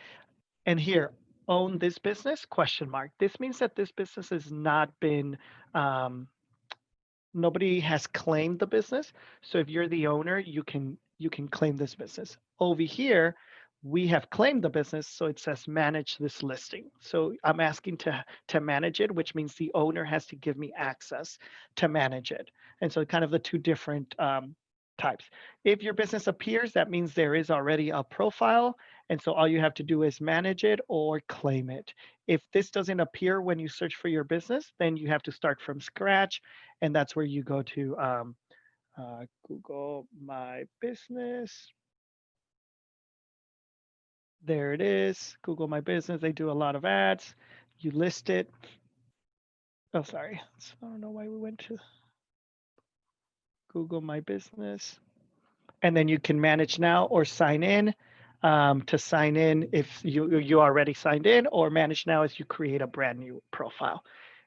And here, own this business, question mark. This means that this business has not been, nobody has claimed the business. So if you're the owner, you can claim this business. Over here, we have claimed the business, so it says manage this listing. So I'm asking to manage it, which means the owner has to give me access to manage it. And so kind of the two different types. If your business appears, that means there is already a profile. And so all you have to do is manage it or claim it. If this doesn't appear when you search for your business, then you have to start from scratch. And that's where you go to Google My Business. There it is, Google My Business. They do a lot of ads. You list it. Oh, sorry. I don't know why we went to Google My Business. And then you can manage now or sign in. To sign in if you already signed in, or manage now as you create a brand new profile.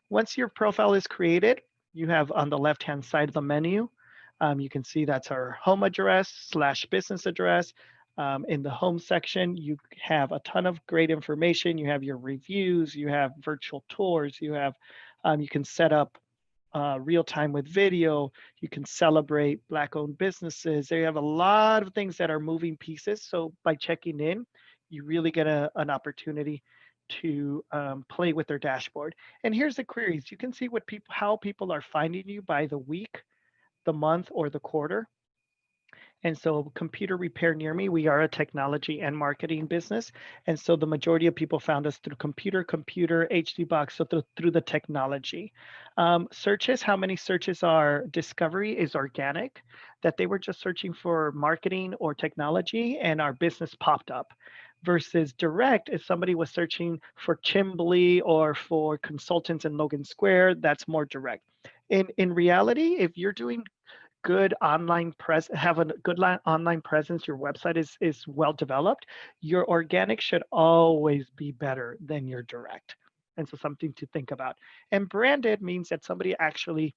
Once your profile is created, you have on the left-hand side of the menu, you can see that's our home address / business address. In the home section, you have a ton of great information. You have your reviews, you have virtual tours, you have, you can set up real time with video, you can celebrate Black-owned businesses. They have a lot of things that are moving pieces. So by checking in, you really get an opportunity to play with their dashboard. And here's the queries. You can see how people are finding you by the week, the month, or the quarter. And so computer repair near me, we are a technology and marketing business. And so the majority of people found us through computer, HD box, so through the technology. Searches, how many searches are discovery is organic, that they were just searching for marketing or technology and our business popped up. Versus direct, if somebody was searching for Chimbley or for consultants in Logan Square, that's more direct. In reality, if you're doing good online have a good online presence, your website is well developed, your organic should always be better than your direct. And so something to think about. And branded means that somebody actually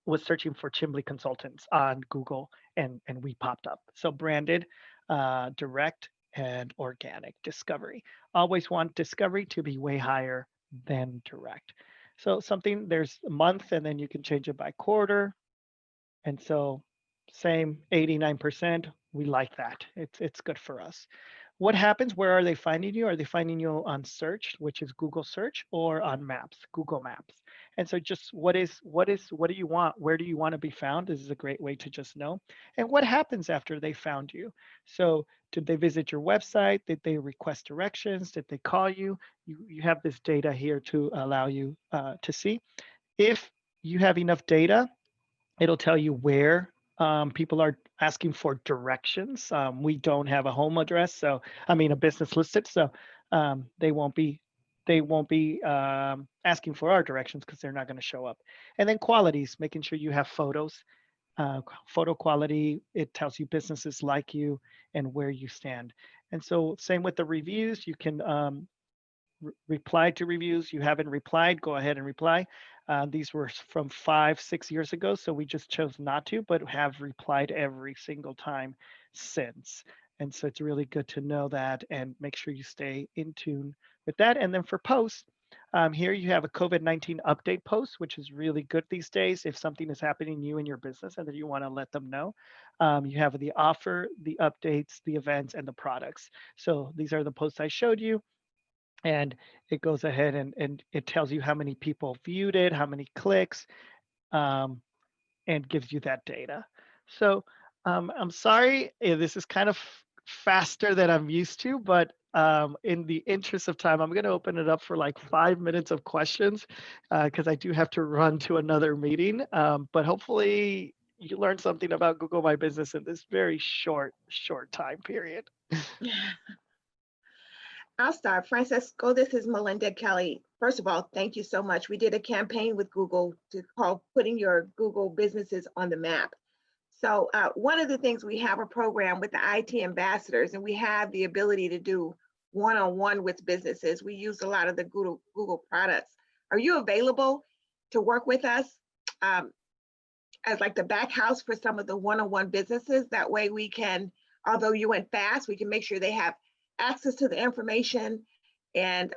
was searching for Chimbley Consultants on Google and we popped up. So branded, direct, and organic discovery. Always want discovery to be way higher than direct. So there's a month, and then you can change it by quarter. And so same 89%, we like that. It's good for us. What happens? Where are they finding you? Are they finding you on search, which is Google search, or on maps, Google Maps? And so just what do you want? Where do you want to be found? This is a great way to just know. And what happens after they found you? So did they visit your website? Did they request directions? Did they call you? You have this data here to allow you to see. If you have enough data, it'll tell you where people are asking for directions. We don't have a home address, a business listed, so they won't be asking for our directions because they're not going to show up. And then qualities, making sure you have photos, photo quality. It tells you businesses like you and where you stand. And so same with the reviews, you can reply to reviews. You haven't replied, go ahead and reply. These were from 5-6 years ago, so we just chose not to, but have replied every single time since. And so it's really good to know that and make sure you stay in tune with that. And then for posts, here you have a COVID-19 update post, which is really good these days. If something is happening to you in your business and that you want to let them know, you have the offer, the updates, the events, and the products. So these are the posts I showed you. And it goes ahead and it tells you how many people viewed it, how many clicks, and gives you that data. So I'm sorry, this is kind of faster than I'm used to, but in the interest of time, I'm going to open it up for like 5 minutes of questions because I do have to run to another meeting. But hopefully you learned something about Google My Business in this very short time period. I'll start. Francisco, this is Melinda Kelly. First of all, thank you so much. We did a campaign with Google to call Putting Your Google Businesses on the Map. So one of the things, we have a program with the IT ambassadors, and we have the ability to do one-on-one with businesses. We use a lot of the Google products. Are you available to work with us as like the back house for some of the one-on-one businesses? That way we can, although you went fast, we can make sure they have access to the information, and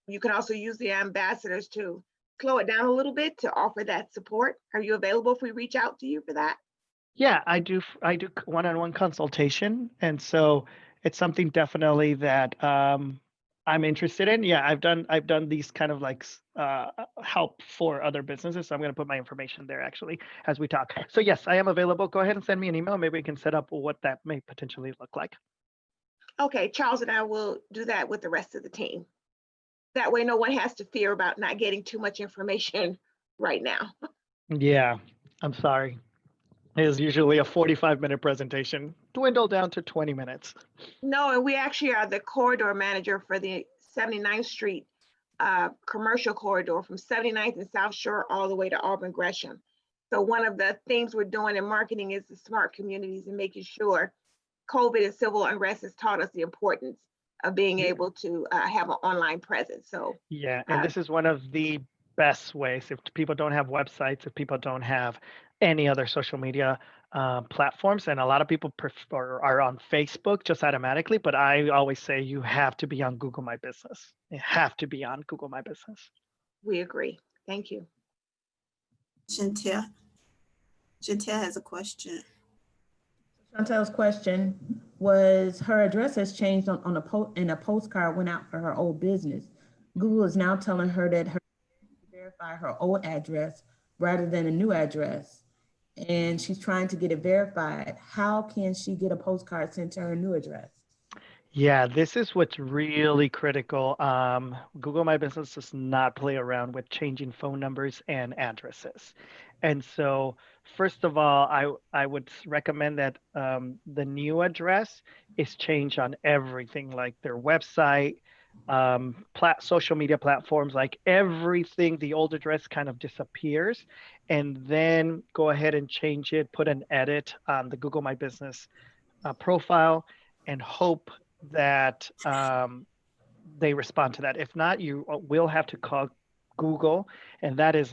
you can also use the ambassadors to slow it down a little bit to offer that support. Are you available if we reach out to you for that? Yeah, I do one-on-one consultation, and so it's something definitely that I'm interested in. Yeah, I've done these kind of like help for other businesses. So I'm going to put my information there actually as we talk. So yes, I am available. Go ahead and send me an email. Maybe we can set up what that may potentially look like. Okay, Charles and I will do that with the rest of the team. That way no one has to fear about not getting too much information right now. Yeah, I'm sorry. It is usually a 45-minute presentation, dwindled down to 20 minutes. No, and we actually are the corridor manager for the 79th Street commercial corridor from 79th and South Shore all the way to Auburn Gresham. So one of the things we're doing in marketing is the smart communities and making sure COVID and civil unrest has taught us the importance of being able to have an online presence. So yeah, and this is one of the best ways. If people don't have websites, if people don't have any other social media platforms, and a lot of people are on Facebook just automatically, but I always say you have to be on Google My Business. You have to be on Google My Business. We agree. Thank you. Chantel has a question. Chantel's question was, her address has changed on a postcard went out for her old business. Google is now telling her that her verify her old address rather than a new address, and she's trying to get it verified. How can she get a postcard sent to her new address? Yeah, this is what's really critical. Google My Business does not play around with changing phone numbers and addresses. And so, first of all, I would recommend that the new address is changed on everything, like their website, social media platforms, like everything. The old address kind of disappears, and then go ahead and change it, put an edit on the Google My Business profile, and hope that they respond to that. If not, you will have to call Google, and that is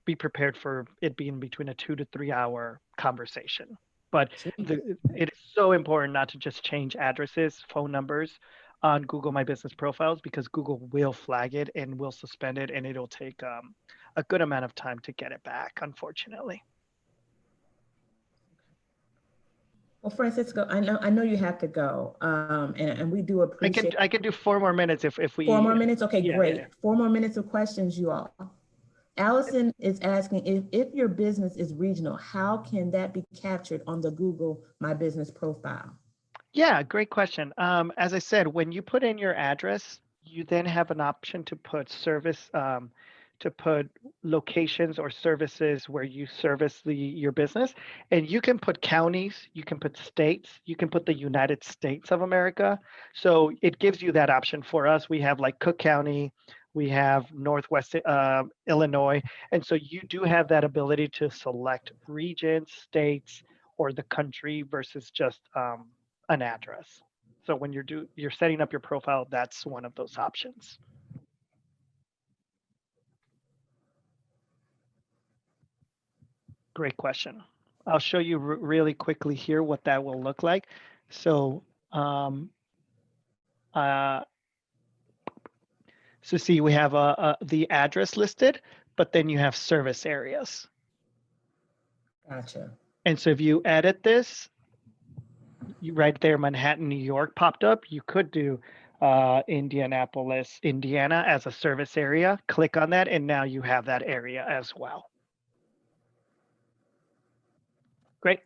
be prepared for it being between a 2 to 3 hour conversation. But it is so important not to just change addresses, phone numbers on Google My Business profiles, because Google will flag it and will suspend it, and it'll take a good amount of time to get it back, unfortunately. Well, Francisco, I know you have to go, and we do appreciate. I can do 4 more minutes if we. 4 more minutes, okay, yeah, great. Yeah. 4 more minutes of questions, you all. Allison is asking, if your business is regional, how can that be captured on the Google My Business profile? Yeah, great question. As I said, when you put in your address, you then have an option to put to put locations or services where you service your business. And you can put counties, you can put states, you can put the United States of America. So it gives you that option. For us, we have like Cook County, we have Northwest Illinois. And so you do have that ability to select regions, states, or the country versus just an address. So when you're setting up your profile, that's one of those options. Great question. I'll show you really quickly here what that will look like. So, so see, we have the address listed, but then you have service areas. Gotcha. And so if you edit this, right there, Manhattan, New York popped up. You could do Indianapolis, Indiana as a service area. Click on that, and now you have that area as well. Great.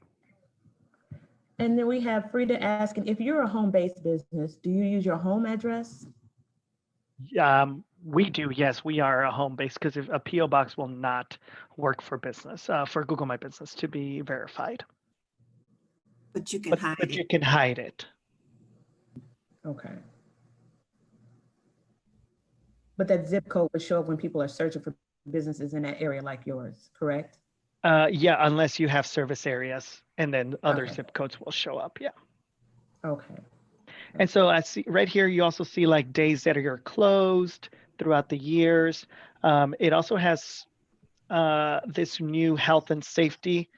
And then we have Frida asking, if you're a home-based business, do you use your home address? We do, yes. We are a home base because a PO box will not work for business, for Google My Business to be verified. But you can hide But it. you can hide it. Okay. But that zip code would show up when people are searching for businesses in that area like yours, correct? Yeah, unless you have service areas, and then other Okay. zip codes will show up. Yeah. Okay. And so I see right here, you also see like days that are closed throughout the years. It also has this new health and safety,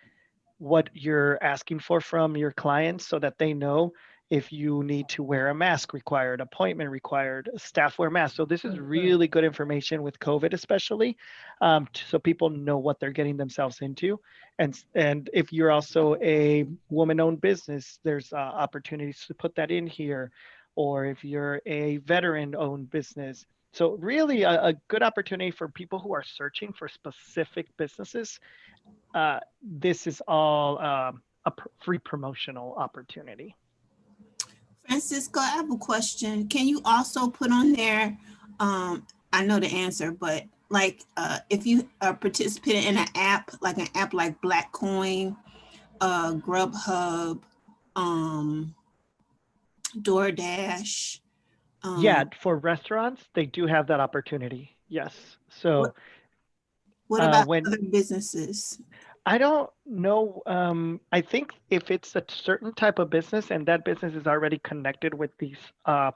what you're asking for from your clients so that they know if you need to wear a mask required, appointment required, staff wear mask. So this is really good information with COVID, especially, so people know what they're getting themselves into. And if you're also a woman-owned business, there's opportunities to put that in here. Or if you're a veteran-owned business. So really a good opportunity for people who are searching for specific businesses. This is all a free promotional opportunity. Francisco, I have a question. Can you also put on there, I know the answer, but like if you are participating in an app like Black Coin, Grubhub, DoorDash. Yeah, for restaurants, they do have that opportunity. Yes. So what about other businesses? I don't know. I think if it's a certain type of business and that business is already connected with these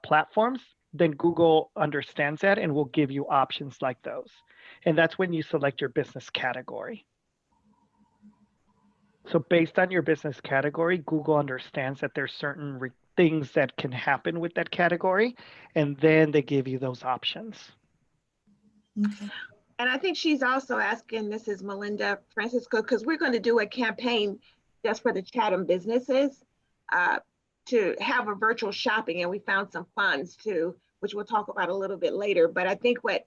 platforms, then Google understands that and will give you options like those. And that's when you select your business category. So based on your business category, Google understands that there's certain things that can happen with that category, and then they give you those options. Okay. And I think she's also asking, this is Melinda, Francisco, because we're going to do a campaign just for the Chatham businesses to have a virtual shopping, and we found some funds too, which we'll talk about a little bit later. But I think what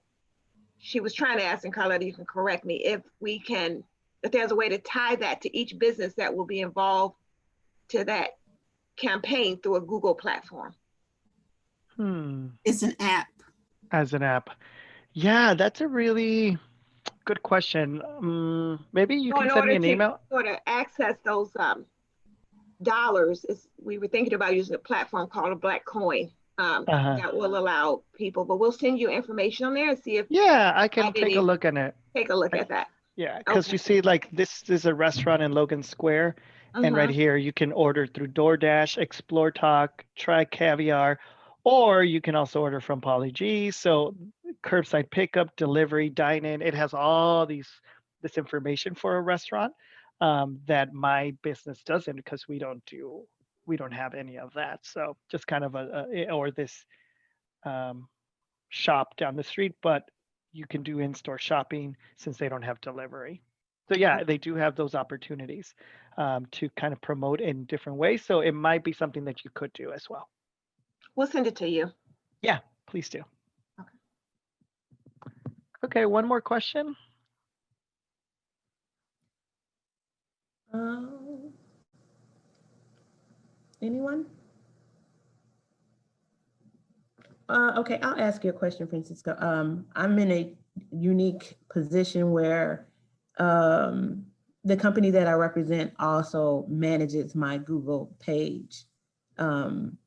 she was trying to ask, and Carletta, you can correct me, if there's a way to tie that to each business that will be involved to that campaign through a Google platform. It's an app. As an app. Yeah, that's a really good question. Maybe you can send me an email. In order to access those dollars, we were thinking about using a platform called a Black Coin that will allow people, but we'll send you information on there and see if. Yeah, I can take a look at it. Take a look at that. Yeah, because you see, like, this is a restaurant in Logan Square, and right here you can order through DoorDash, Explore Talk, Try Caviar, or you can also order from Polly G. So curbside pickup, delivery, dine-in, it has all this information for a restaurant that my business doesn't, because we don't have any of that. So just kind of or this shop down the street, but you can do in-store shopping since they don't have delivery. So yeah, they do have those opportunities to kind of promote in different ways. So it might be something that you could do as well. We'll send it to you. Yeah, please do. Okay, one more question. Anyone? Okay, I'll ask you a question, Francisco. I'm in a unique position where the company that I represent also manages my Google page. And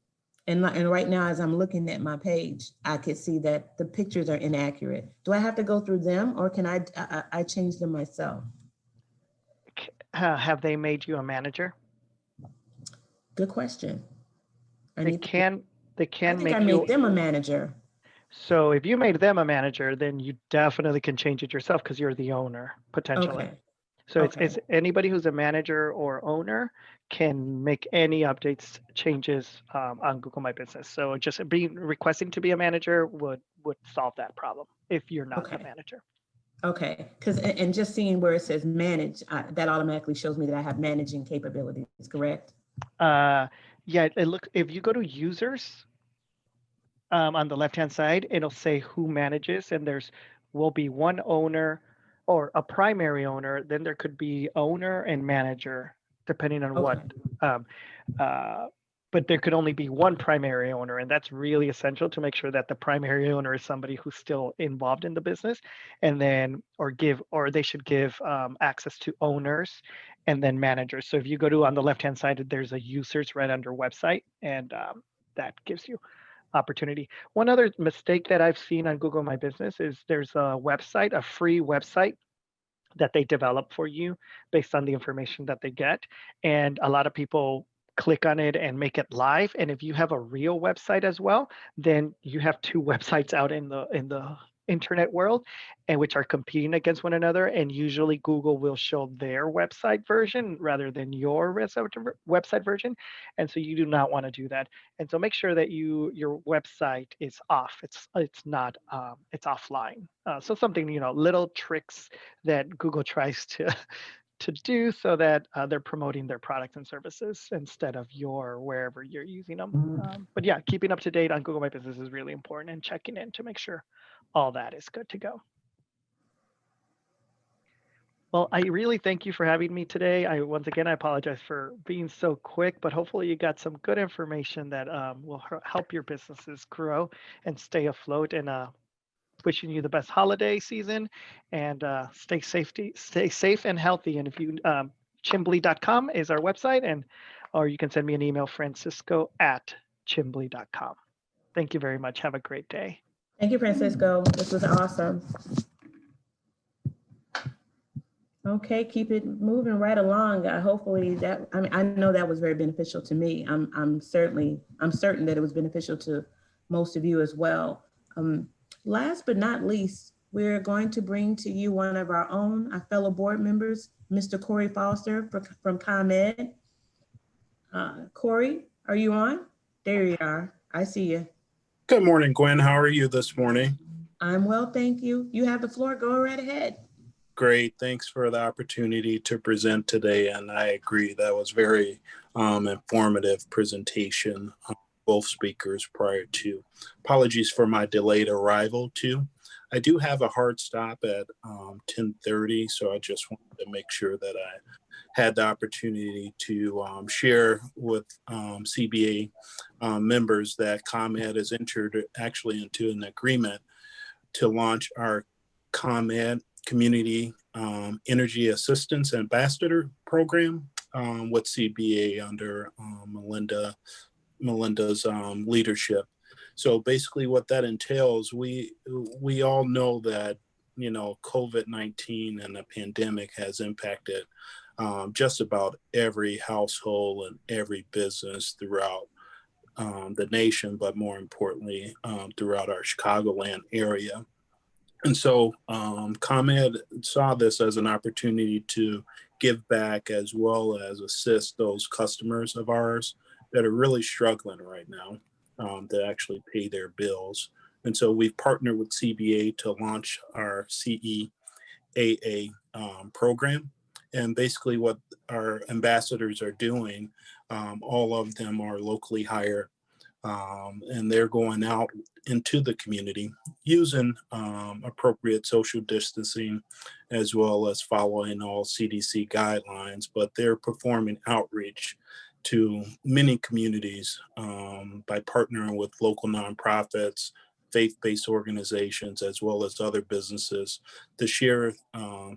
right now, as I'm looking at my page, I can see that the pictures are inaccurate. Do I have to go through them, or can I change them myself? Have they made you a manager? Good question. They can I think I made them a manager. So if you made them a manager, then you definitely can change it yourself because you're the owner potentially. Okay. So it's anybody who's a manager or owner can make any updates, changes on Google My Business. So just requesting to be a manager would solve that problem if you're not a manager. Okay, and just seeing where it says manage, that automatically shows me that I have managing capabilities, correct? Yeah, if you go to users on the left-hand side, it'll say who manages, and will be one owner or a primary owner. Then there could be owner and manager, depending on what But there could only be one primary owner, and that's really essential to make sure that the primary owner is somebody who's still involved in the business, and then or they should give access to owners and then managers. So if you go to on the left hand side, there's a users right under website, and that gives you opportunity. One other mistake that I've seen on Google My Business is there's a website, a free website that they develop for you based on the information that they get, and a lot of people click on it and make it live. And if you have a real website as well, then you have two websites out in the internet world, and which are competing against one another. And usually Google will show their website version rather than your website version. And so you do not want to do that. And so make sure that your website is off. It's not it's offline. So something, little tricks that Google tries to do so that they're promoting their products and services instead of wherever you're using them. But yeah, keeping up to date on Google My Business is really important, and checking in to make sure all that is good to go. Well, I really thank you for having me today. Once again, I apologize for being so quick, but hopefully you got some good information that will help your businesses grow and stay afloat. And wishing you the best holiday season, and stay safe and healthy. And if you chimbly.com is our website, or you can send me an email, francisco@chimbly.com. Thank you very much. Have a great day. Thank you, Francisco. This was awesome. Okay, keep it moving right along. Hopefully I know that was very beneficial to me. I'm certain that it was beneficial to most of you as well. Last but not least, we're going to bring to you one of our fellow board members, Mr. Corey Foster from ComEd. Corey, are you on? There you are. I see you. Good morning, Gwen. How are you this morning? I'm well, thank you. You have the floor. Go right ahead. Great. Thanks for the opportunity to present today. And I agree, that was very informative presentation. Both speakers prior to. Apologies for my delayed arrival too. I do have a hard stop at 10:30, so I just wanted to make sure that I had the opportunity to share with CBA members that ComEd has entered actually into an agreement to launch our ComEd Community Energy Assistance Ambassador Program with CBA under Melinda's leadership. So basically what that entails, we all know that, COVID-19 and the pandemic has impacted just about every household and every business throughout the nation, but more importantly, throughout our Chicagoland area. And so ComEd saw this as an opportunity to give back as well as assist those customers of ours that are really struggling right now to actually pay their bills. And so we've partnered with CBA to launch our CEAA program. And basically what our ambassadors are doing, all of them are locally hired, and they're going out into the community using appropriate social distancing as well as following all CDC guidelines, but they're performing outreach to many communities by partnering with local nonprofits, faith-based organizations, as well as other businesses to share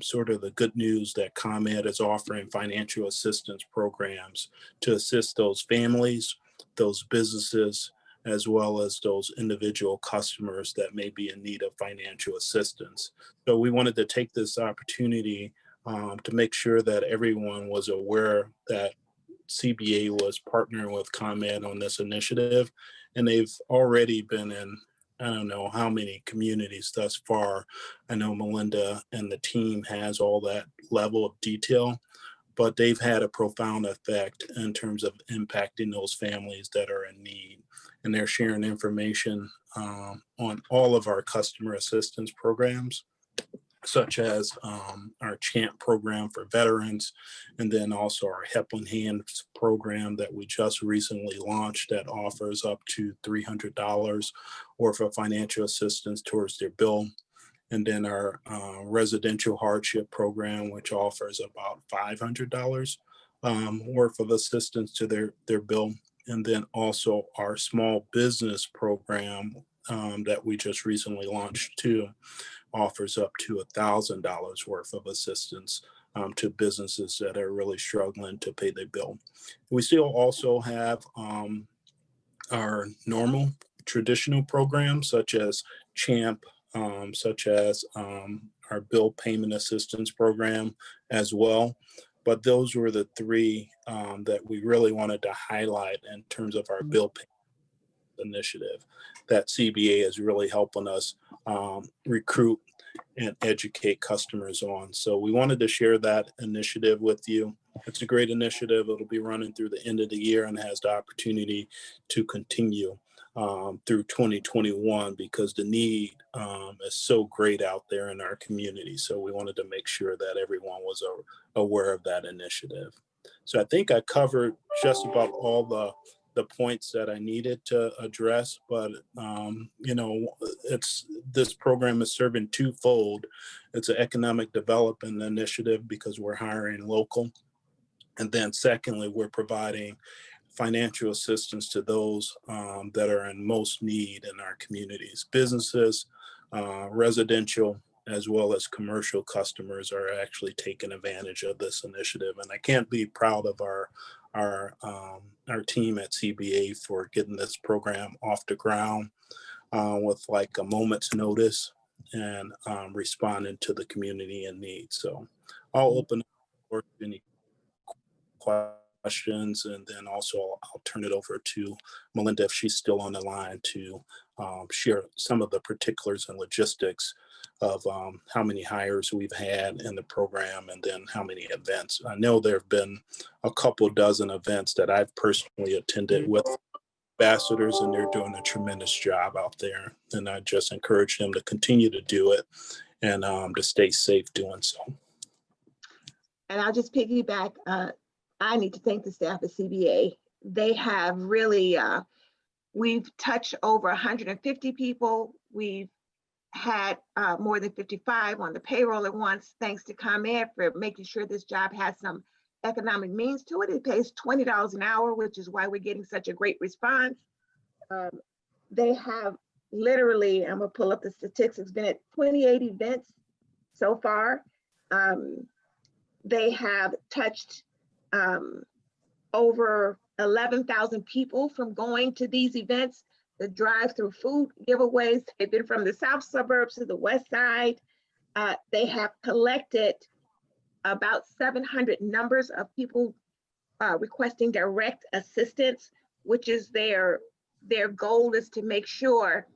sort of the good news that ComEd is offering financial assistance programs to assist those families, those businesses, as well as those individual customers that may be in need of financial assistance. So we wanted to take this opportunity to make sure that everyone was aware that CBA was partnering with ComEd on this initiative, and they've already been in, I don't know how many communities thus far. I know Melinda and the team has all that level of detail, but they've had a profound effect in terms of impacting those families that are in need. And they're sharing information on all of our customer assistance programs, such as our CHAMP program for veterans, and then also our Helping Hands program that we just recently launched that offers up to $300 worth of financial assistance towards their bill. And then our residential hardship program, which offers about $500 worth of assistance to their bill. And then also our small business program that we just recently launched too offers up to $1,000 worth of assistance to businesses that are really struggling to pay their bill. We still also have our normal traditional programs such as CHAMP, such as our bill payment assistance program as well. But those were the three that we really wanted to highlight in terms of our bill payment initiative that CBA is really helping us recruit and educate customers on. So we wanted to share that initiative with you. It's a great initiative. It'll be running through the end of the year and has the opportunity to continue through 2021 because the need is so great out there in our community. So we wanted to make sure that everyone was aware of that initiative. So I think I covered just about all the points that I needed to address, but you know, this program is serving twofold. It's an economic development initiative because we're hiring local. And then secondly, we're providing financial assistance to those that are in most need in our communities. Businesses, residential, as well as commercial customers are actually taking advantage of this initiative. And I can't be proud of our team at CBA for getting this program off the ground with like a moment's notice and responding to the community in need. So I'll open up for any questions, and then also I'll turn it over to Melinda if she's still on the line to share some of the particulars and logistics of how many hires we've had in the program and then how many events. I know there have been a couple dozen events that I've personally attended with ambassadors, and they're doing a tremendous job out there. And I just encourage them to continue to do it and to stay safe doing so. And I'll just piggyback. I need to thank the staff at CBA. They have really, we've touched over 150 people. We've had more than 55 on the payroll at once, thanks to ComEd for making sure this job has some economic means to it. It pays $20 an hour, which is why we're getting such a great response. They have literally, I'm gonna pull up the statistics, been at 28 events so far. They have touched over 11,000 people from going to these events. The drive-through food giveaways, they've been from the south suburbs to the west side. They have collected about 700 numbers of people requesting direct assistance, which is their goal is to make sure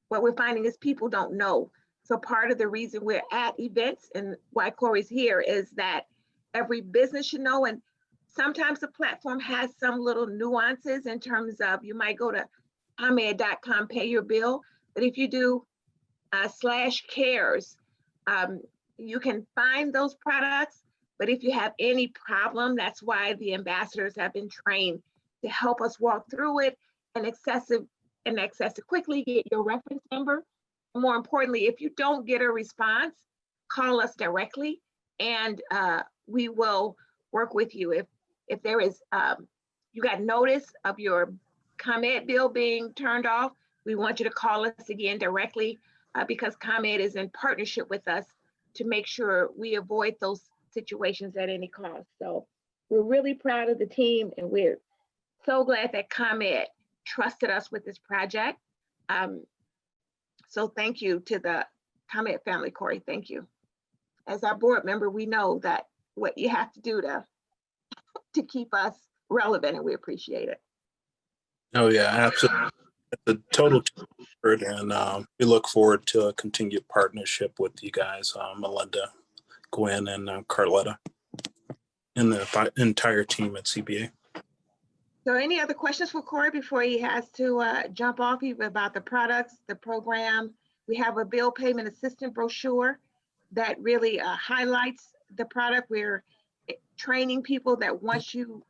what we're finding is people don't know. So part of the reason we're at events and why Corey's here is that every business should know, and sometimes the platform has some little nuances in terms of you might go to ComEd.com, pay your bill, but if you do /cares, you can find those products. But if you have any problem, that's why the ambassadors have been trained to help us walk through it and access it quickly, get your reference number. More importantly, if you don't get a response, call us directly and we will work with you. If there is, you got notice of your ComEd bill being turned off, we want you to call us again directly because ComEd is in partnership with us to make sure we avoid those situations at any cost. So we're really proud of the team and we're so glad that ComEd trusted us with this project. So thank you to the ComEd family, Corey, thank you. As our board member, we know that what you have to do to keep us relevant and we appreciate it. Oh yeah, absolutely. It's a total effort, and we look forward to a continued partnership with you guys, Melinda, Gwen, and Carletta, and the entire team at CBA. So any other questions for Corey before he has to jump off even about the products, the program? We have a bill payment assistant brochure that really highlights the product. We're training people that once you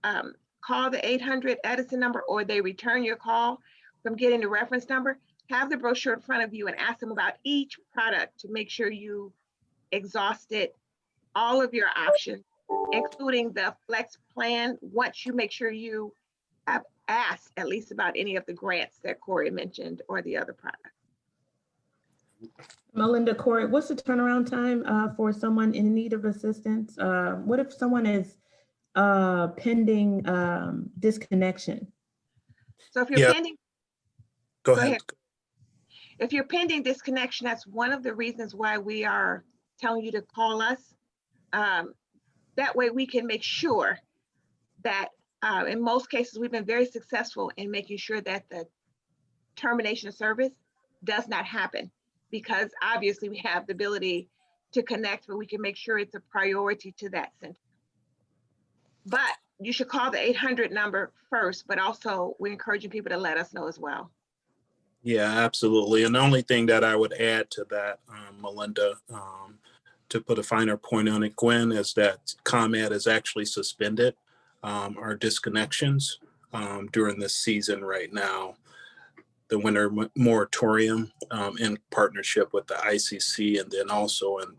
call the 800 Edison number or they return your call from getting the reference number, have the brochure in front of you and ask them about each product to make sure you exhausted all of your options including the flex plan, once you make sure you have asked at least about any of the grants that Corey mentioned or the other products. Melinda, Corey, what's the turnaround time for someone in need of assistance? What if someone is pending disconnection? So if you're Yeah. pending, Go ahead. if you're pending disconnection, that's one of the reasons why we are telling you to call us. That way we can make sure that in most cases, we've been very successful in making sure that the termination of service does not happen, because obviously we have the ability to connect, but we can make sure it's a priority to that center. But you should call the 800 number first, but also we're encouraging people to let us know as well. Yeah, absolutely. And the only thing that I would add to that, Melinda, to put a finer point on it, Gwen, is that ComEd has actually suspended our disconnections during this season right now, the winter moratorium, in partnership with the ICC, and then also in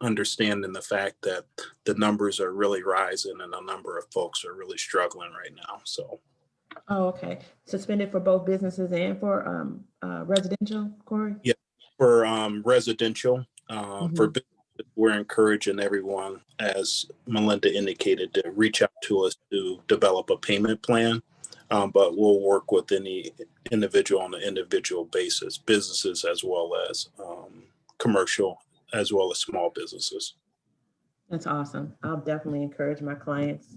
understanding the fact that the numbers are really rising and a number of folks are really struggling right now. So. Oh, okay. Suspended for both businesses and for residential, Corey? Yeah, for residential, for businesses, we're encouraging everyone, as Melinda indicated, to reach out to us to develop a payment plan. But we'll work with any individual on an individual basis, businesses as well as commercial, as well as small businesses. That's awesome. I'll definitely encourage my clients.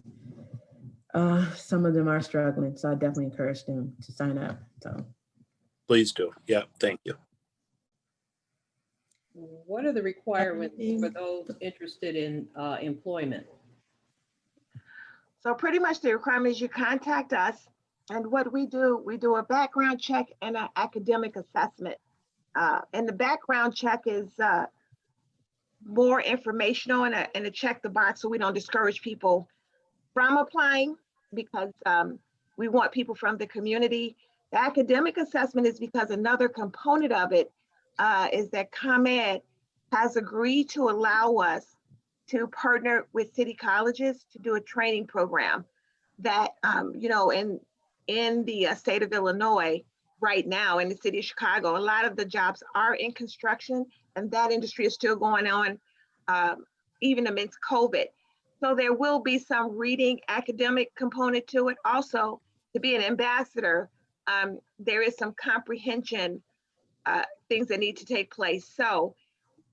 Some of them are struggling, so I definitely encourage them to sign up. So please do. Yeah, thank you. What are the requirements for those interested in employment? So pretty much the requirement is you contact us, and what we do a background check and an academic assessment. And the background check is more informational and a check the box, so we don't discourage people from applying, because we want people from the community. The academic assessment is because another component of it is that ComEd has agreed to allow us to partner with city colleges to do a training program that, you know, in the state of Illinois right now, in the city of Chicago, a lot of the jobs are in construction, and that industry is still going on even amidst COVID. So there will be some reading academic component to it. Also, to be an ambassador, there is some comprehension things that need to take place. So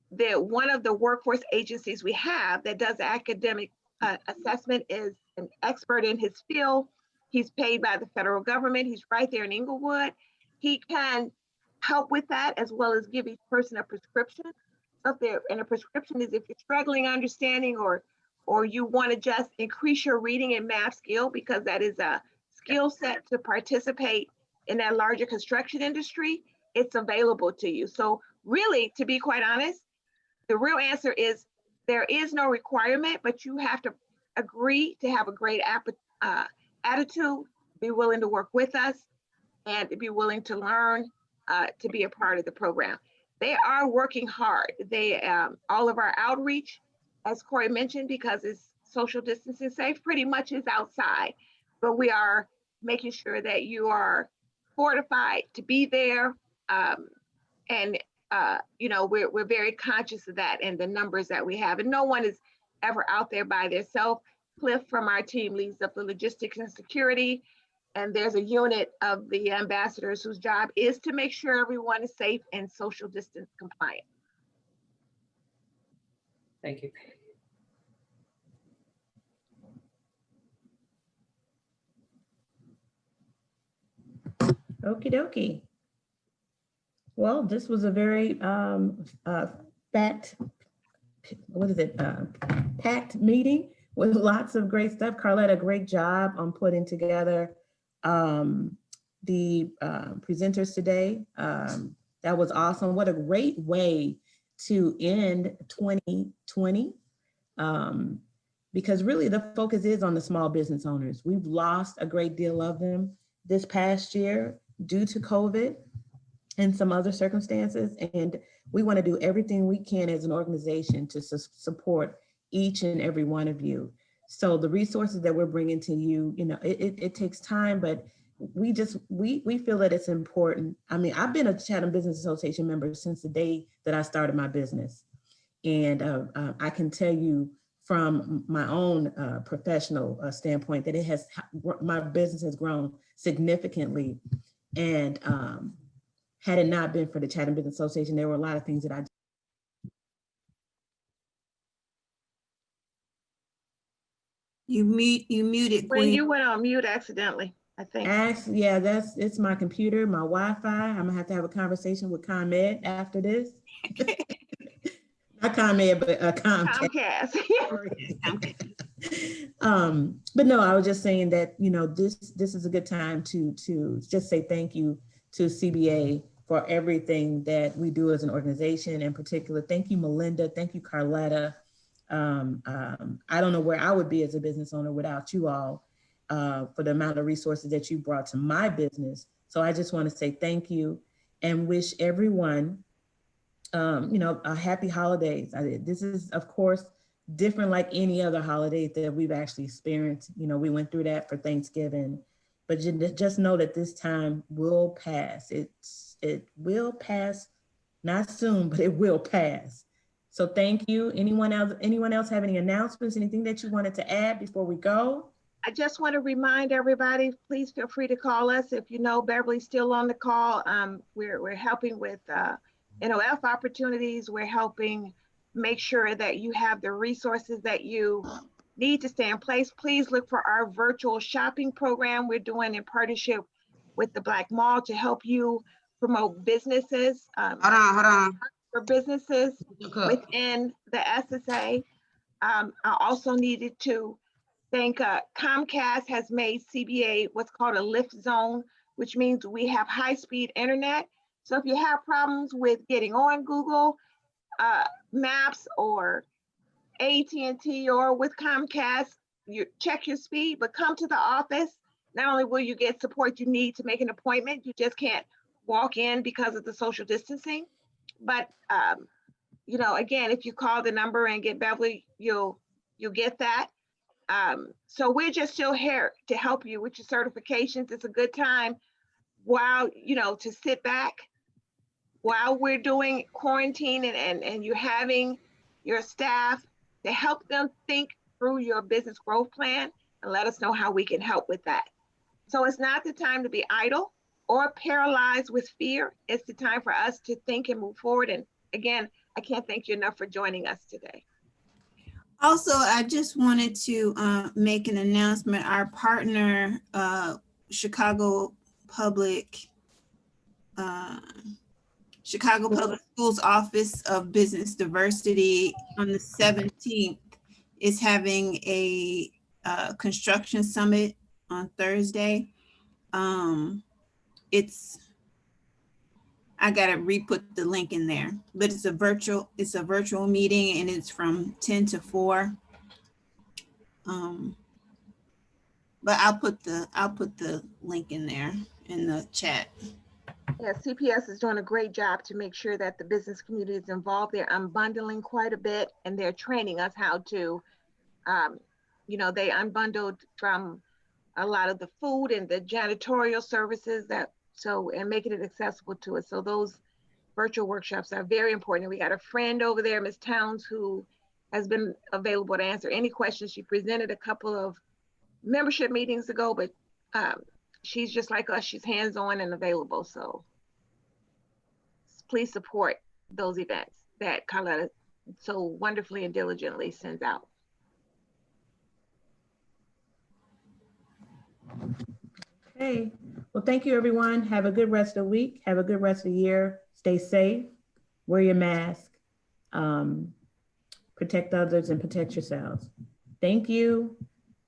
one of the workforce agencies we have that does academic assessment is an expert in his field. He's paid by the federal government. He's right there in Inglewood. He can help with that, as well as give each person a prescription. And a prescription is if you're struggling understanding, or you want to just increase your reading and math skill, because that is a skill set to participate in that larger construction industry, it's available to you. So really, to be quite honest, the real answer is there is no requirement, but you have to agree to have a great attitude, be willing to work with us, and to be willing to learn to be a part of the program. They are working hard. They all of our outreach, as Corey mentioned, because it's social distancing safe, pretty much is outside, but we are making sure that you are fortified to be there. You know, we're very conscious of that and the numbers that we have, and no one is ever out there by themselves. Cliff from our team leads up the logistics and security, and there's a unit of the ambassadors whose job is to make sure everyone is safe and social distance compliant. Thank you. Okie dokie. Well, this was a very packed meeting with lots of great stuff. Carletta, great job on putting together the presenters today. That was awesome. What a great way to end 2020. Because really the focus is on the small business owners. We've lost a great deal of them this past year due to COVID and some other circumstances. And we want to do everything we can as an organization to support each and every one of you. So the resources that we're bringing to you, you know, it takes time, but we feel that it's important. I mean, I've been a Chatham Business Association member since the day that I started my business. And I can tell you from my own professional standpoint that my business has grown significantly. And had it not been for the Chatham Business Association, there were a lot of things that I You muted, When Queen. you went on mute accidentally, I think. Yeah, it's my computer, my Wi-Fi. I'm gonna have to have a conversation with ComEd after this. Not ComEd, but Comcast. But no, I was just saying that, you know, this is a good time to just say thank you to CBA for everything that we do as an organization. In particular, thank you, Melinda. Thank you, Carletta. I don't know where I would be as a business owner without you all for the amount of resources that you brought to my business. So I just want to say thank you and wish everyone, you know, a happy holidays. This is, of course, different like any other holiday that we've actually experienced. You know, we went through that for Thanksgiving, but just know that this time will pass. It will pass, not soon, but it will pass. So thank you. Anyone else have any announcements, anything that you wanted to add before we go? I just want to remind everybody, please feel free to call us. If you know Beverly's still on the call, we're helping with NOF opportunities. We're helping make sure that you have the resources that you need to stay in place. Please look for our virtual shopping program we're doing in partnership with the Black Mall to help you promote businesses. Hold on. For businesses within the SSA. I also needed to thank Comcast has made CBA what's called a lift zone, which means we have high-speed internet. So if you have problems with getting on Google Maps or AT&T or with Comcast, you check your speed, but come to the office. Not only will you get support you need to make an appointment, you just can't walk in because of the social distancing. But you know, again, if you call the number and get Beverly, you'll get that. So we're just still here to help you with your certifications. It's a good time while, you know, to sit back while we're doing quarantine and you're having your staff to help them think through your business growth plan and let us know how we can help with that. So it's not the time to be idle or paralyzed with fear. It's the time for us to think and move forward. And again, I can't thank you enough for joining us today. Also, I just wanted to make an announcement. Our partner, Chicago Public Schools Office of Business Diversity on the 17th is having a construction summit on Thursday. I gotta re-put the link in there, but it's a virtual meeting and it's from 10 to 4. But I'll put the link in there in the chat. Yeah, CPS is doing a great job to make sure that the business community is involved. They're unbundling quite a bit and they're training us how to, you know, they unbundled from a lot of the food and the janitorial services and making it accessible to us. So those virtual workshops are very important. We got a friend over there, Ms. Towns, who has been available to answer any questions. She presented a couple of membership meetings ago, but she's just like us. She's hands-on and available. So please support those events that Carletta so wonderfully and diligently sends out. Okay. Well, thank you, everyone. Have a good rest of the week. Have a good rest of the year. Stay safe. Wear your mask. Protect others and protect yourselves. Thank you.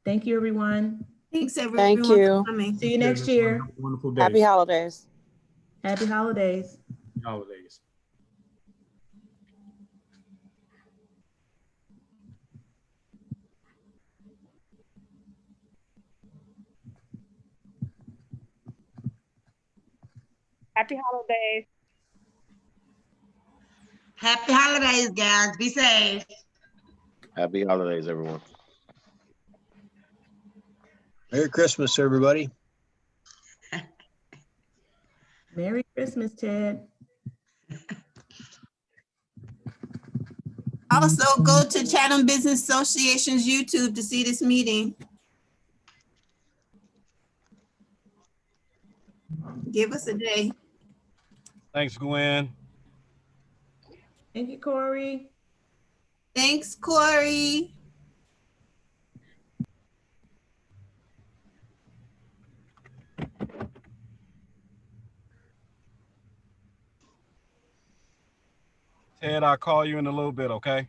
Thank you, everyone. Thanks, everyone. Thank you. For coming. See you next year. Wonderful day. Happy holidays. Happy holidays. Holidays. Happy holidays. Happy holidays, guys. Be safe. Happy holidays, everyone. Merry Christmas, everybody. Merry Christmas, Ted. Also, go to Chatham Business Association's YouTube to see this meeting. Give us a day. Thanks, Gwen. Thank you, Corey. Thanks, Corey. Ted, I'll call you in a little bit, okay?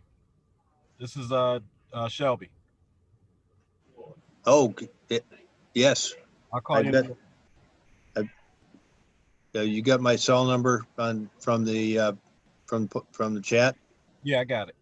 This is Shelby. Oh, yes. I'll call you. You got my cell number from the chat? Yeah, I got it.